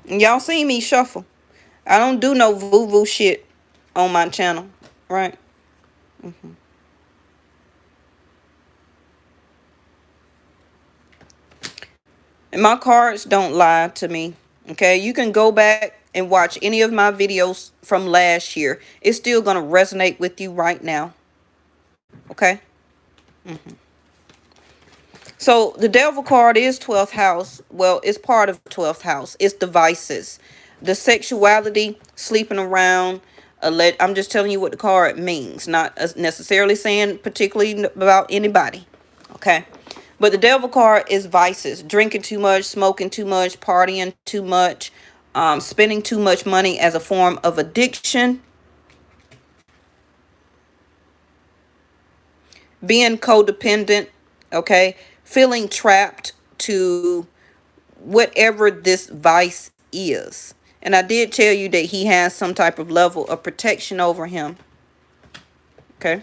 S1: Y'all seen me shuffle. I don't do no voo-voo shit on my channel, right? And my cards don't lie to me. Okay, you can go back and watch any of my videos from last year. It's still going to resonate with you right now. Okay? So the devil card is 12th house. Well, it's part of 12th house. It's devices. The sexuality, sleeping around. I'm just telling you what the card means. Not necessarily saying particularly about anybody. Okay? But the devil card is vices. Drinking too much, smoking too much, partying too much, spending too much money as a form of addiction. Being codependent, okay? Feeling trapped to whatever this vice is. And I did tell you that he has some type of level of protection over him. Okay?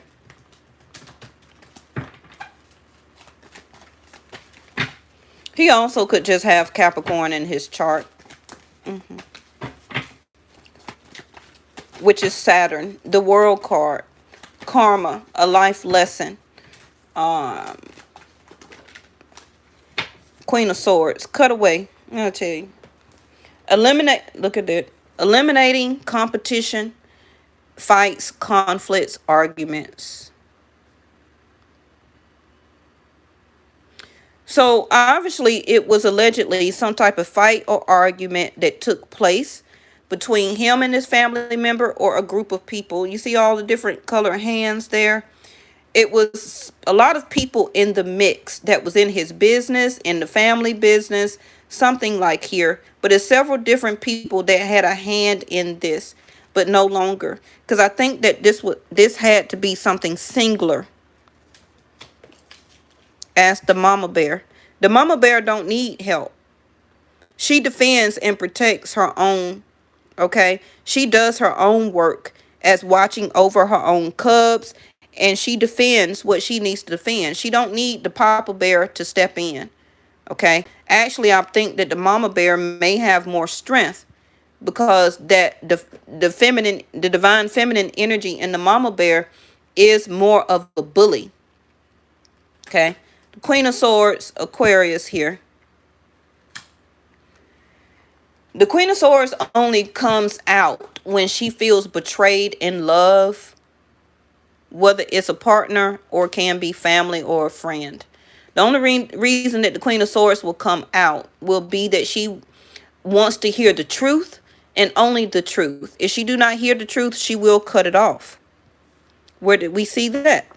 S1: He also could just have Capricorn in his chart. Which is Saturn, the world card. Karma, a life lesson. Queen of Swords. Cut away. I'll tell you. Eliminate. Look at that. Eliminating competition, fights, conflicts, arguments. So obviously it was allegedly some type of fight or argument that took place between him and his family member or a group of people. You see all the different color hands there? It was a lot of people in the mix that was in his business, in the family business, something like here. But it's several different people that had a hand in this, but no longer. Because I think that this had to be something singular as the mama bear. The mama bear don't need help. She defends and protects her own, okay? She does her own work as watching over her own cubs, and she defends what she needs to defend. She don't need the papa bear to step in, okay? Actually, I think that the mama bear may have more strength because that the divine feminine energy in the mama bear is more of a bully, okay? The Queen of Swords, Aquarius here. The Queen of Swords only comes out when she feels betrayed in love, whether it's a partner or can be family or a friend. The only reason that the Queen of Swords will come out will be that she wants to hear the truth and only the truth. If she do not hear the truth, she will cut it off. Where did we see that?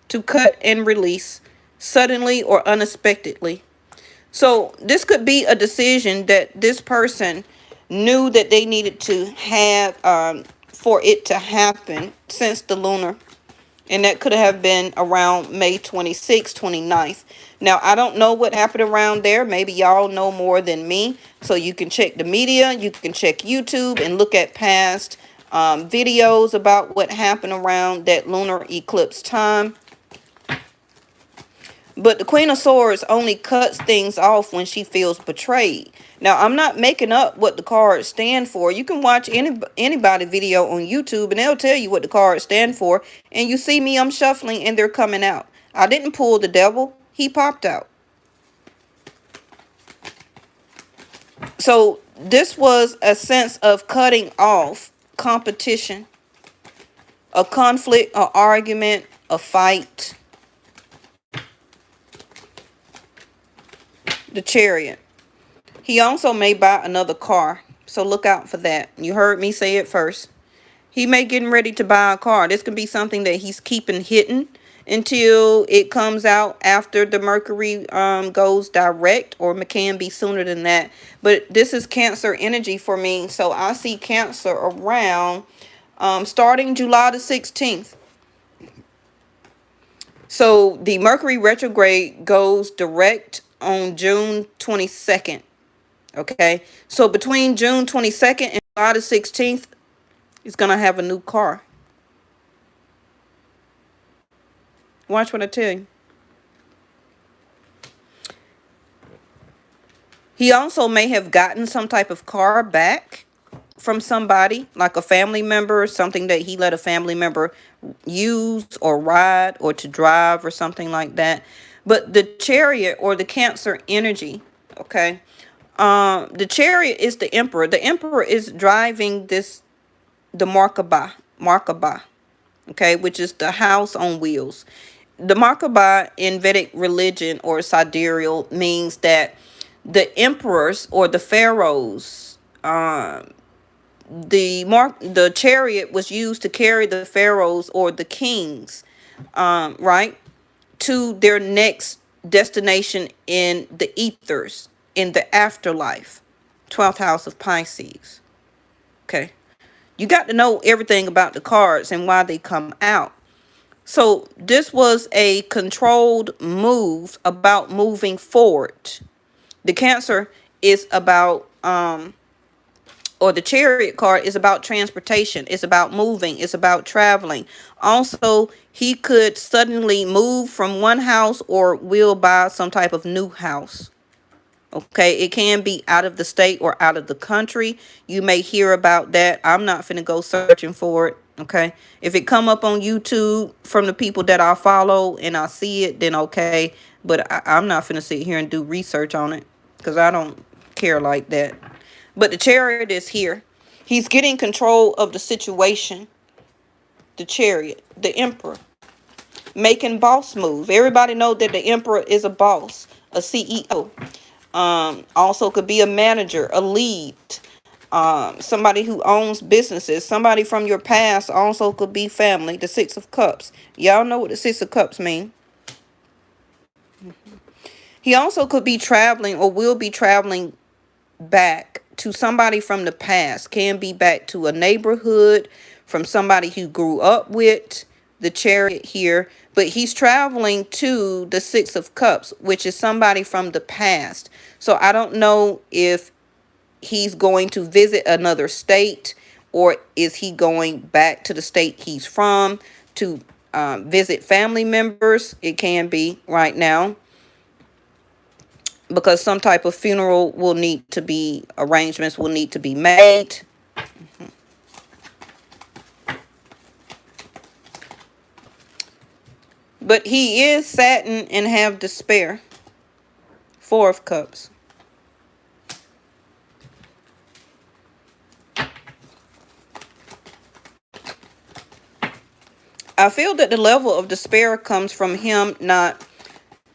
S1: To cut and release suddenly or unexpectedly. So this could be a decision that this person knew that they needed to have for it to happen since the lunar. And that could have been around May 26th, 29th. Now, I don't know what happened around there. Maybe y'all know more than me. So you can check the media. You can check YouTube and look at past videos about what happened around that lunar eclipse time. But the Queen of Swords only cuts things off when she feels betrayed. Now, I'm not making up what the cards stand for. You can watch anybody video on YouTube and they'll tell you what the cards stand for. And you see me, I'm shuffling and they're coming out. I didn't pull the devil. He popped out. So this was a sense of cutting off competition, a conflict, an argument, a fight. The Chariot. He also may buy another car. So look out for that. You heard me say it first. He may getting ready to buy a car. This could be something that he's keeping hidden until it comes out after the Mercury goes direct, or it can be sooner than that. But this is Cancer energy for me. So I see Cancer around starting July the 16th. So the Mercury retrograde goes direct on June 22nd. Okay. So between June 22nd and July the 16th, he's going to have a new car. Watch what I tell you. He also may have gotten some type of car back from somebody, like a family member, something that he let a family member use or ride or to drive or something like that. But the Chariot or the Cancer energy, okay, the Chariot is the Emperor. The Emperor is driving the Merkaba, okay, which is the house on wheels. The Merkaba in Vedic religion or sidereal means that the emperors or the pharaohs, the chariot was used to carry the pharaohs or the kings, right, to their next destination in the ethers, in the afterlife. 12th house of Pisces. Okay. You got to know everything about the cards and why they come out. So this was a controlled move about moving forward. The Cancer is about or the Chariot card is about transportation. It's about moving. It's about traveling. Also, he could suddenly move from one house or will buy some type of new house. Okay, it can be out of the state or out of the country. You may hear about that. I'm not finna go searching for it. Okay. If it come up on YouTube from the people that I follow and I see it, then okay. But I'm not finna sit here and do research on it because I don't care like that. But the Chariot is here. He's getting control of the situation. The Chariot, the Emperor, making boss move. Everybody know that the Emperor is a boss, a CEO. Also could be a manager, a lead, somebody who owns businesses. Somebody from your past also could be family. The Six of Cups. Y'all know what the Six of Cups mean. He also could be traveling or will be traveling back to somebody from the past. Can be back to a neighborhood, from somebody who grew up with. The Chariot here, but he's traveling to the Six of Cups, which is somebody from the past. So I don't know if he's going to visit another state, or is he going back to the state he's from to visit family members. It can be right now, because some type of funeral will need to be, arrangements will need to be made. But he is saddened and have despair. Four of Cups. I feel that the level of despair comes from him not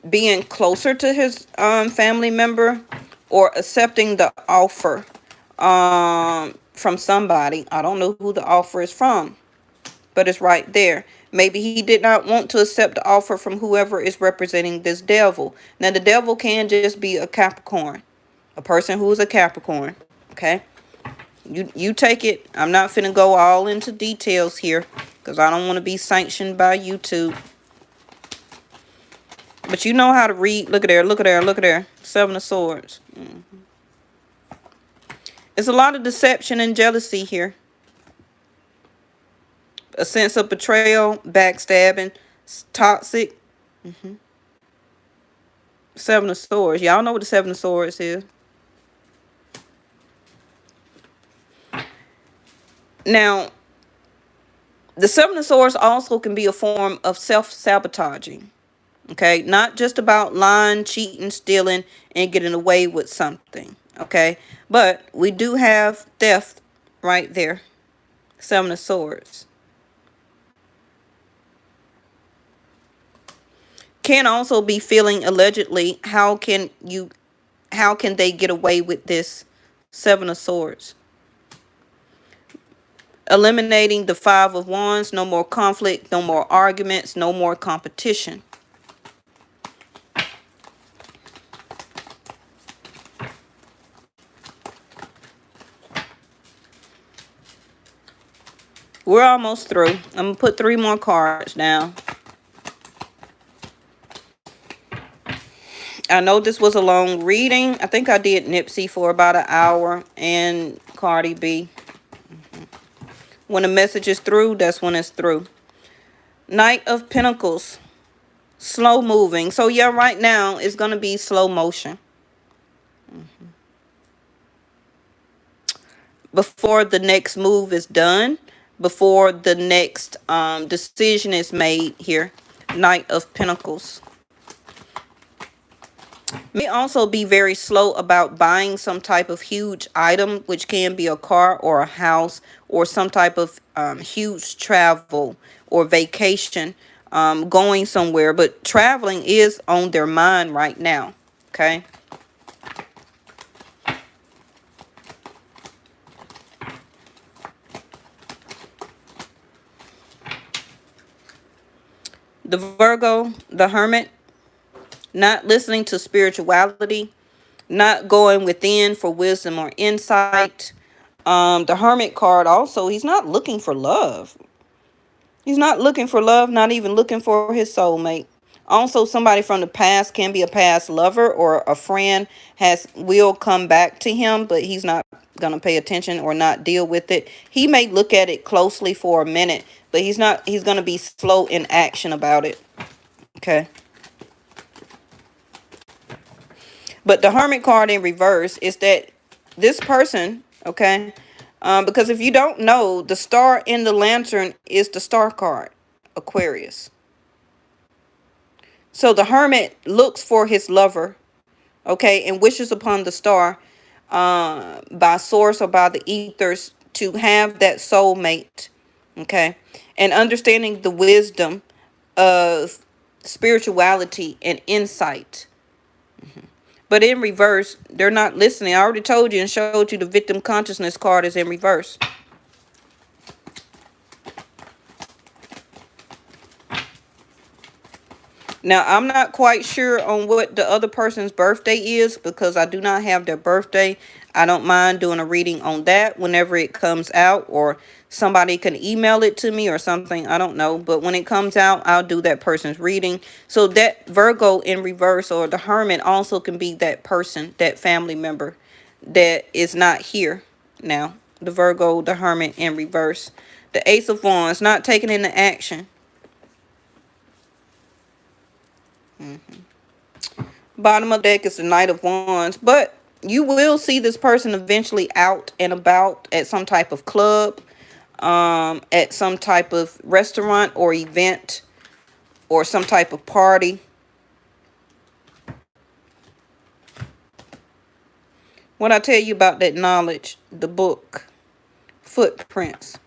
S1: being closer to his family member, or accepting the offer from somebody. I don't know who the offer is from, but it's right there. Maybe he did not want to accept the offer from whoever is representing this devil. Now, the devil can just be a Capricorn, a person who is a Capricorn. Okay, you take it. I'm not finna go all into details here because I don't want to be sanctioned by YouTube. But you know how to read. Look at there, look at there, look at there. Seven of Swords. It's a lot of deception and jealousy here. A sense of betrayal, backstabbing, toxic. Seven of Swords. Y'all know what the Seven of Swords is. Now, the Seven of Swords also can be a form of self-sabotaging. Okay, not just about lying, cheating, stealing, and getting away with something. Okay, but we do have theft right there. Seven of Swords. Can also be feeling allegedly, how can they get away with this? Seven of Swords. Eliminating the Five of Wands. No more conflict, no more arguments, no more competition. We're almost through. I'm going to put 3 more cards down. I know this was a long reading. I think I did Nipsey for about an hour and Cardi B. When the message is through, that's when it's through. Knight of Pentacles. Slow moving. So yeah, right now it's going to be slow motion. Before the next move is done, before the next decision is made here. Knight of Pentacles. May also be very slow about buying some type of huge item, which can be a car or a house, or some type of huge travel or vacation, going somewhere. But traveling is on their mind right now. Okay. The Virgo, the Hermit. Not listening to spirituality, not going within for wisdom or insight. The Hermit card also, he's not looking for love. He's not looking for love, not even looking for his soulmate. Also, somebody from the past, can be a past lover or a friend, will come back to him, but he's not going to pay attention or not deal with it. He may look at it closely for a minute, but he's going to be slow in action about it. Okay. But the Hermit card in reverse is that this person, okay, Because if you don't know, the star in the lantern is the star card, Aquarius. So the hermit looks for his lover, okay, and wishes upon the star by source or by the ethers to have that soulmate, okay, and understanding the wisdom of spirituality and insight. But in reverse, they're not listening. I already told you and showed you the victim consciousness card is in reverse. Now, I'm not quite sure on what the other person's birthday is because I do not have their birthday. I don't mind doing a reading on that whenever it comes out, or somebody can email it to me or something. I don't know. But when it comes out, I'll do that person's reading. So that Virgo in reverse or the hermit also can be that person, that family member that is not here now. The Virgo, the hermit in reverse. The Ace of Wands, not taking into action. Bottom of the deck is the Knight of Wands, but you will see this person eventually out and about at some type of club, at some type of restaurant or event, or some type of party. What I tell you about that knowledge, the book, Footprints.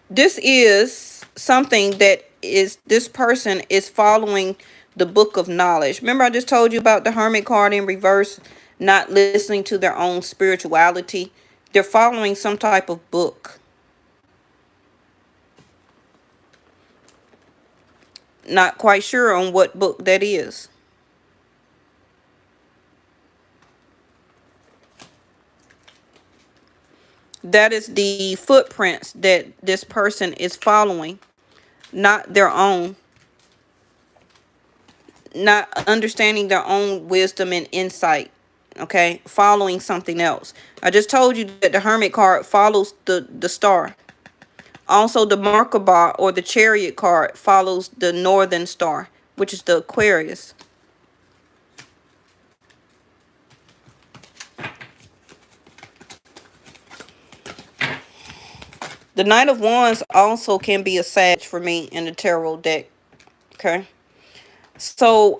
S1: This is something that is, this person is following the book of knowledge. Remember I just told you about the Hermit card in reverse, not listening to their own spirituality. They're following some type of book. Not quite sure on what book that is. That is the footprints that this person is following, not their own. Not understanding their own wisdom and insight. Okay, following something else. I just told you that the Hermit card follows the star. Also, the Merkaba or the Chariot card follows the Northern Star, which is the Aquarius. The Knight of Wands also can be a Sag for me in the tarot deck. Okay. So,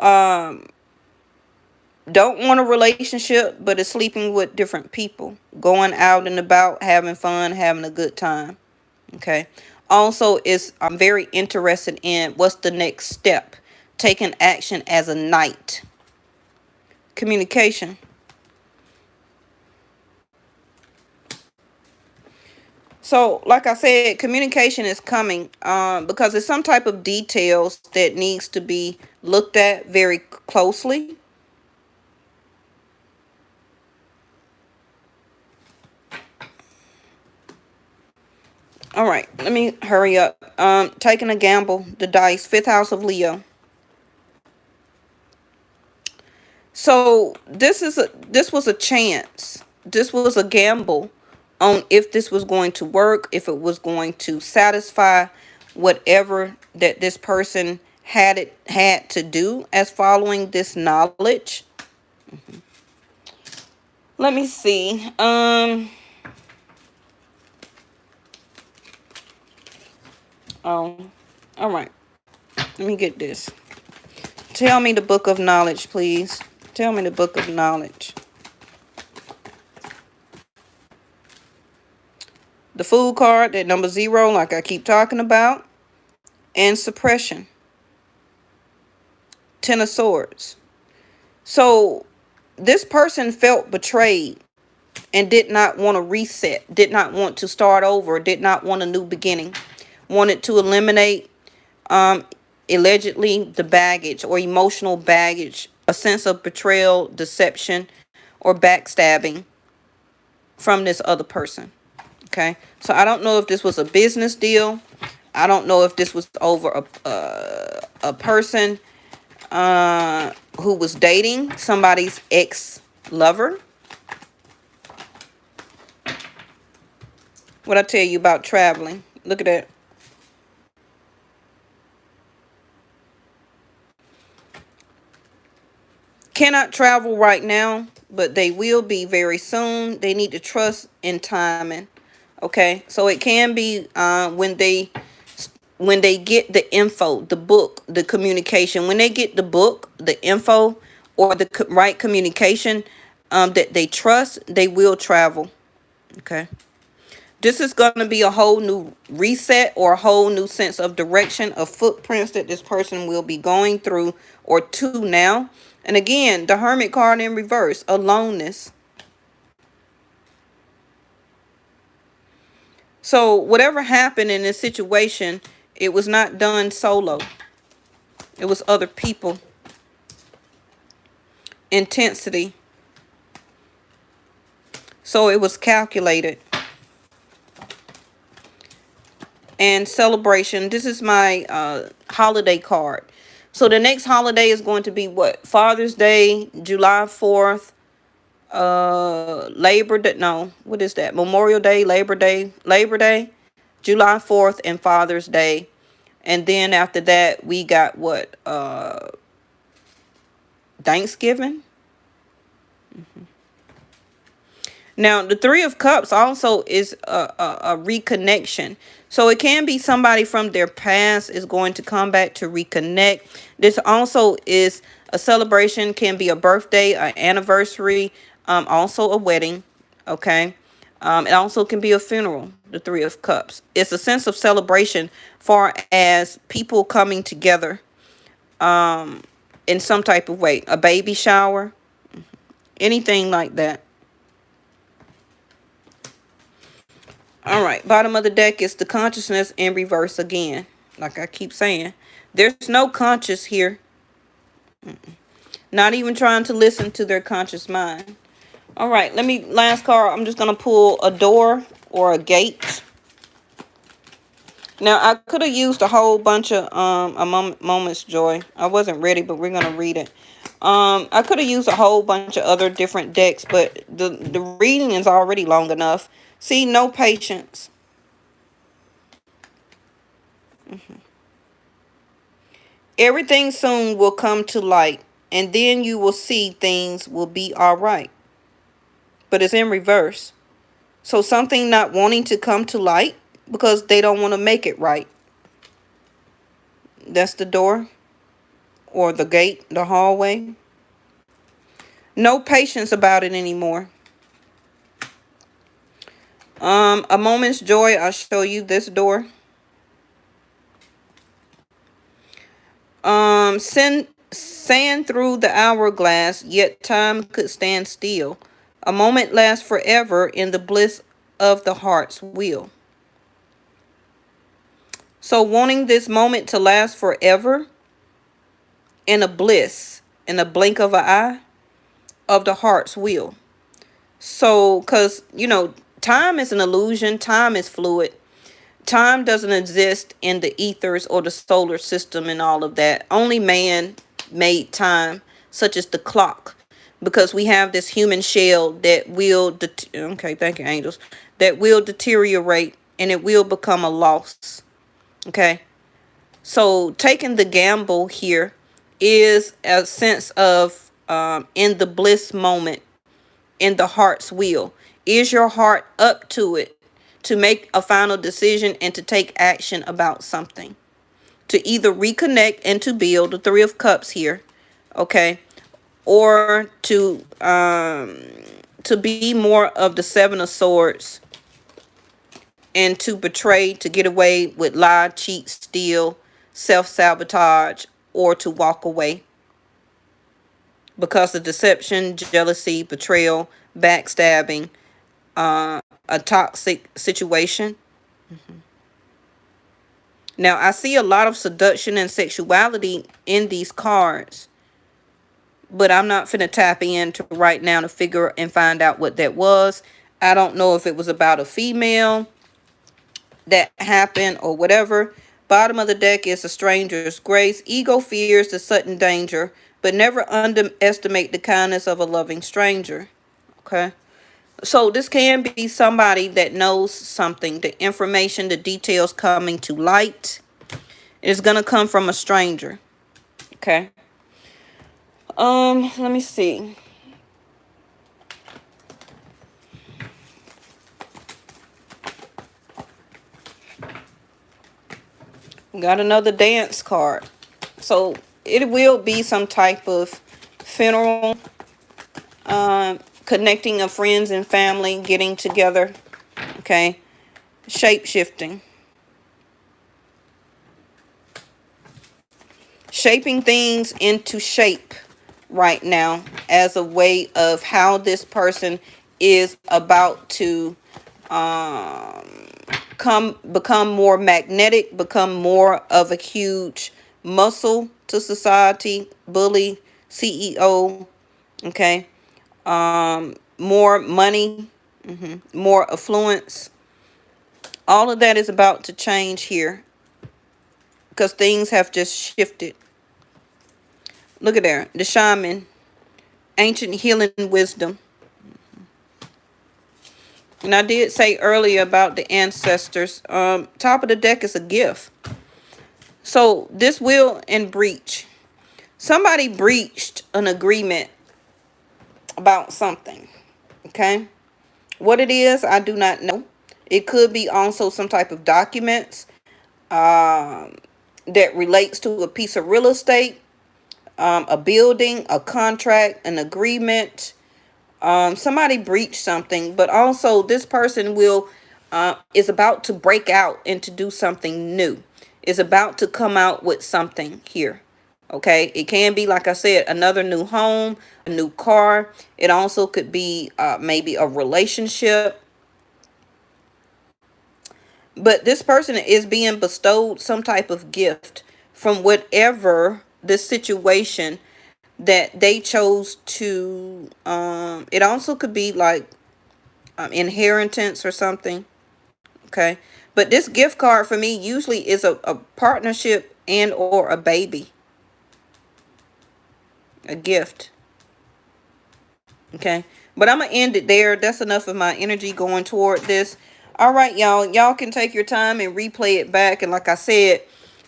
S1: don't want a relationship, but is sleeping with different people. Going out and about, having fun, having a good time. Okay. Also, I'm very interested in what's the next step. Taking action as a knight. Communication. So, like I said, communication is coming because there's some type of details that needs to be looked at very closely. All right, let me hurry up. Taking a gamble, the dice, 5th house of Leo. So this was a chance. This was a gamble on if this was going to work, if it was going to satisfy whatever that this person had to do as following this knowledge. Let me see. Oh, all right. Let me get this. Tell me the book of knowledge, please. Tell me the book of knowledge. The Fool card, that number 0, like I keep talking about. And suppression. 10 of Swords. So this person felt betrayed and did not want to reset, did not want to start over, did not want a new beginning. Wanted to eliminate allegedly the baggage or emotional baggage, a sense of betrayal, deception, or backstabbing from this other person. Okay, so I don't know if this was a business deal. I don't know if this was over a person who was dating somebody's ex-lover. What I tell you about traveling. Look at that. Cannot travel right now but they will be very soon. They need to trust in timing. Okay, so it can be when they get the info, the book, the communication. When they get the book, the info, or the right communication that they trust, they will travel. Okay. This is going to be a whole new reset or a whole new sense of direction of footprints that this person will be going through or to now. And again, the Hermit card in reverse, aloneness. So whatever happened in this situation, it was not done solo. It was other people. Intensity. So it was calculated. And celebration. This is my holiday card. So the next holiday is going to be what? Father's Day, July 4th, Labor Day. No, what is that? Memorial Day, Labor Day, July 4th, and Father's Day. And then after that, we got what? Thanksgiving. Now, the Three of Cups also is a reconnection. So it can be somebody from their past is going to come back to reconnect. This also is a celebration, can be a birthday, an anniversary, also a wedding. Okay. It also can be a funeral, the Three of Cups. It's a sense of celebration far as people coming together in some type of way. A baby shower, anything like that. All right, bottom of the deck is the consciousness in reverse again. Like I keep saying, there's no conscious here. Not even trying to listen to their conscious mind. All right, last card. I'm just going to pull a door or a gate. Now, I could have used a whole bunch of a moment's joy. I wasn't ready, but we're going to read it. I could have used a whole bunch of other different decks, but the reading is already long enough. See, no patience. Everything soon will come to light, and then you will see things will be all right. But it's in reverse. So something not wanting to come to light because they don't want to make it right. That's the door or the gate, the hallway. No patience about it anymore. A moment's joy. I'll show you this door. Sand through the hourglass, yet time could stand still. A moment lasts forever in the bliss of the heart's will. So wanting this moment to last forever in a bliss, in a blink of an eye of the heart's will. So, because, time is an illusion. Time is fluid. Time doesn't exist in the ethers or the solar system and all of that. Only man made time, such as the clock, because we have this human shell that will, okay, thank you, angels, that will deteriorate and it will become a loss. Okay. So taking the gamble here is a sense of in the bliss moment, in the heart's will. Is your heart up to it to make a final decision and to take action about something? To either reconnect and to build, the Three of Cups here, okay? Or to be more of the Seven of Swords and to betray, to get away with lie, cheat, steal, self-sabotage, or to walk away because of deception, jealousy, betrayal, backstabbing, a toxic situation. Now, I see a lot of seduction and sexuality in these cards, but I'm not finna tap into right now to figure and find out what that was. I don't know if it was about a female that happened or whatever. Bottom of the deck is a stranger's grace. Ego fears the sudden danger, but never underestimate the kindness of a loving stranger. Okay. So this can be somebody that knows something. The information, the details coming to light is going to come from a stranger. Okay. Let me see. Got another dance card. So it will be some type of funeral, connecting of friends and family, getting together. Okay. Shape shifting. Shaping things into shape right now as a way of how this person is about to become more magnetic, become more of a huge muscle to society, bully, CEO, okay, more money, more affluence. All of that is about to change here because things have just shifted. Look at there, the shaman, ancient healing wisdom. And I did say earlier about the ancestors. Top of the deck is a gift. So this will and breach. Somebody breached an agreement about something. Okay. What it is, I do not know. It could be also some type of documents that relates to a piece of real estate, a building, a contract, an agreement. Somebody breached something, but also this person will is about to break out and to do something new. Is about to come out with something here. Okay, it can be, like I said, another new home, a new car. It also could be maybe a relationship. But this person is being bestowed some type of gift from whatever this situation that they chose to. It also could be like inheritance or something. Okay, but this gift card for me usually is a partnership and or a baby, a gift. Okay, but I'm gonna end it there. That's enough of my energy going toward this. All right, y'all can take your time and replay it back. And like I said,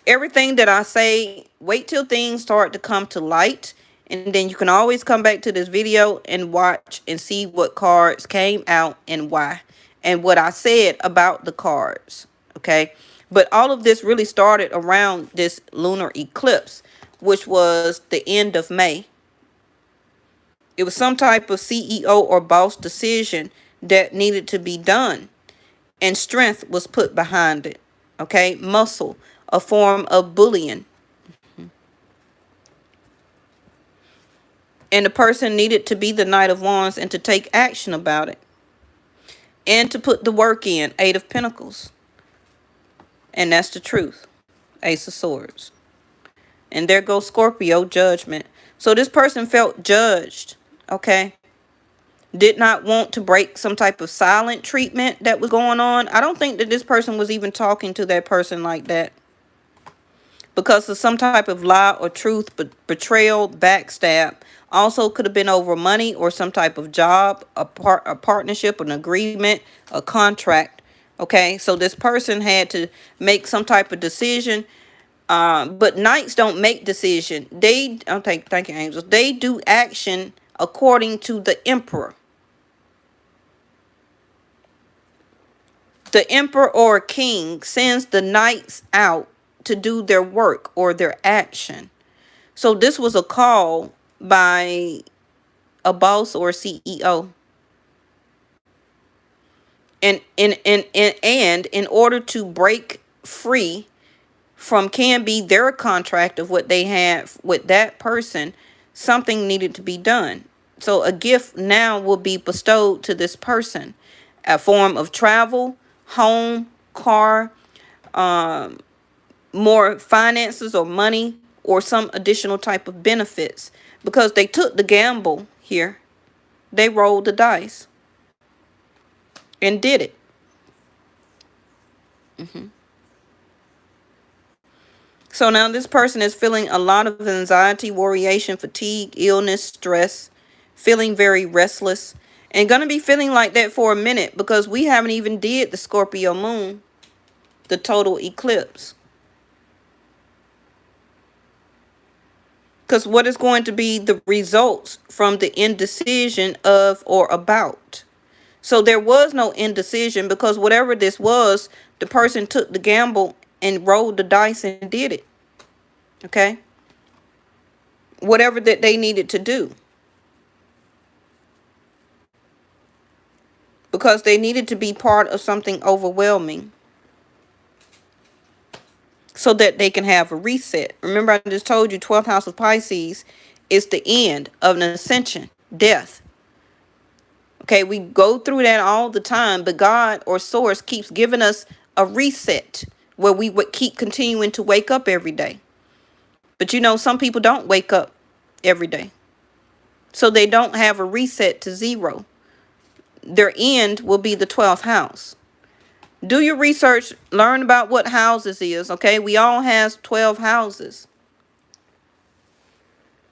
S1: everything that I say, wait till things start to come to light, and then you can always come back to this video and watch and see what cards came out and why, and what I said about the cards. Okay, but all of this really started around this lunar eclipse, which was the end of May. It was some type of CEO or boss decision that needed to be done, and strength was put behind it. Okay, muscle, a form of bullying. And the person needed to be the Knight of Wands and to take action about it. And to put the work in, Eight of Pentacles. And that's the truth. Ace of Swords. And there goes Scorpio, judgment. So this person felt judged. Okay. Did not want to break some type of silent treatment that was going on. I don't think that this person was even talking to that person like that, because of some type of lie or truth, but betrayal, backstab. Also could have been over money or some type of job, a partnership, an agreement, a contract. Okay, so this person had to make some type of decision. But knights don't make decision. They, okay, thank you, angels. They do action according to the emperor. The emperor or king sends the knights out to do their work or their action. So this was a call by a boss or CEO. And in order to break free from can be their contract of what they had with that person, something needed to be done. So a gift now will be bestowed to this person, a form of travel, home, car, more finances or money, or some additional type of benefits, because they took the gamble here. They rolled the dice and did it. So now this person is feeling a lot of anxiety, worryation, fatigue, illness, stress, feeling very restless, and going to be feeling like that for a minute, because we haven't even did the Scorpio moon, the total eclipse. Because what is going to be the results from the indecision of or about? So there was no indecision, because whatever this was, the person took the gamble and rolled the dice and did it. Okay? Whatever that they needed to do. Because they needed to be part of something overwhelming so that they can have a reset. Remember, I just told you 12th house of Pisces is the end of an ascension, death. Okay, we go through that all the time, but God or source keeps giving us a reset where we would keep continuing to wake up every day. But you know, some people don't wake up every day. So they don't have a reset to zero. Their end will be the 12th house. Do your research, learn about what houses is, okay? We all have 12 houses.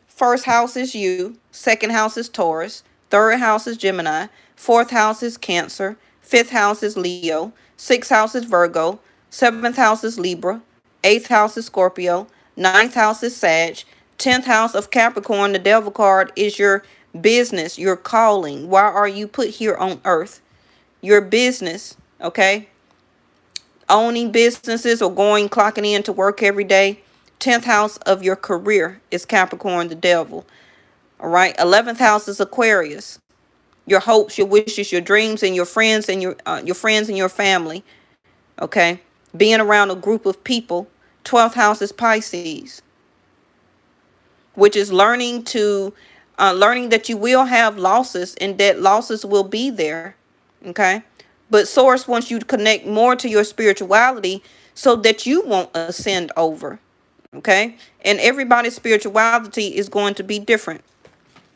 S1: First house is you, second house is Taurus, third house is Gemini, fourth house is Cancer, fifth house is Leo, sixth house is Virgo, seventh house is Libra, eighth house is Scorpio, ninth house is Sag, 10th house of Capricorn. The devil card is your business, your calling. Why are you put here on earth? Your business, okay? Owning businesses or clocking in to work every day. 10th house of your career is Capricorn, the devil. All right. 11th house is Aquarius. Your hopes, your wishes, your dreams, and your friends and your friends and your family. Okay. Being around a group of people. 12th house is Pisces, which is learning that you will have losses and that losses will be there. Okay. But source wants you to connect more to your spirituality so that you won't ascend over. Okay. And everybody's spirituality is going to be different.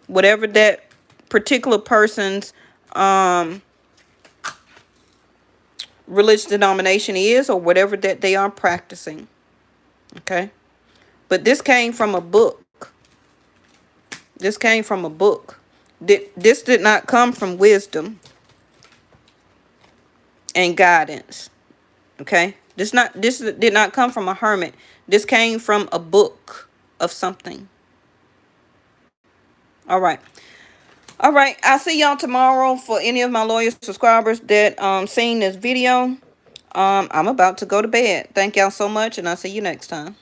S1: Whatever that particular person's religious denomination is, or whatever that they are practicing. Okay. But this came from a book. This came from a book. This did not come from wisdom and guidance. Okay. This did not come from a hermit. This came from a book of something. All right. All right. I'll see y'all tomorrow. For any of my loyal subscribers that seen this video, I'm about to go to bed. Thank y'all so much, and I'll see you next time.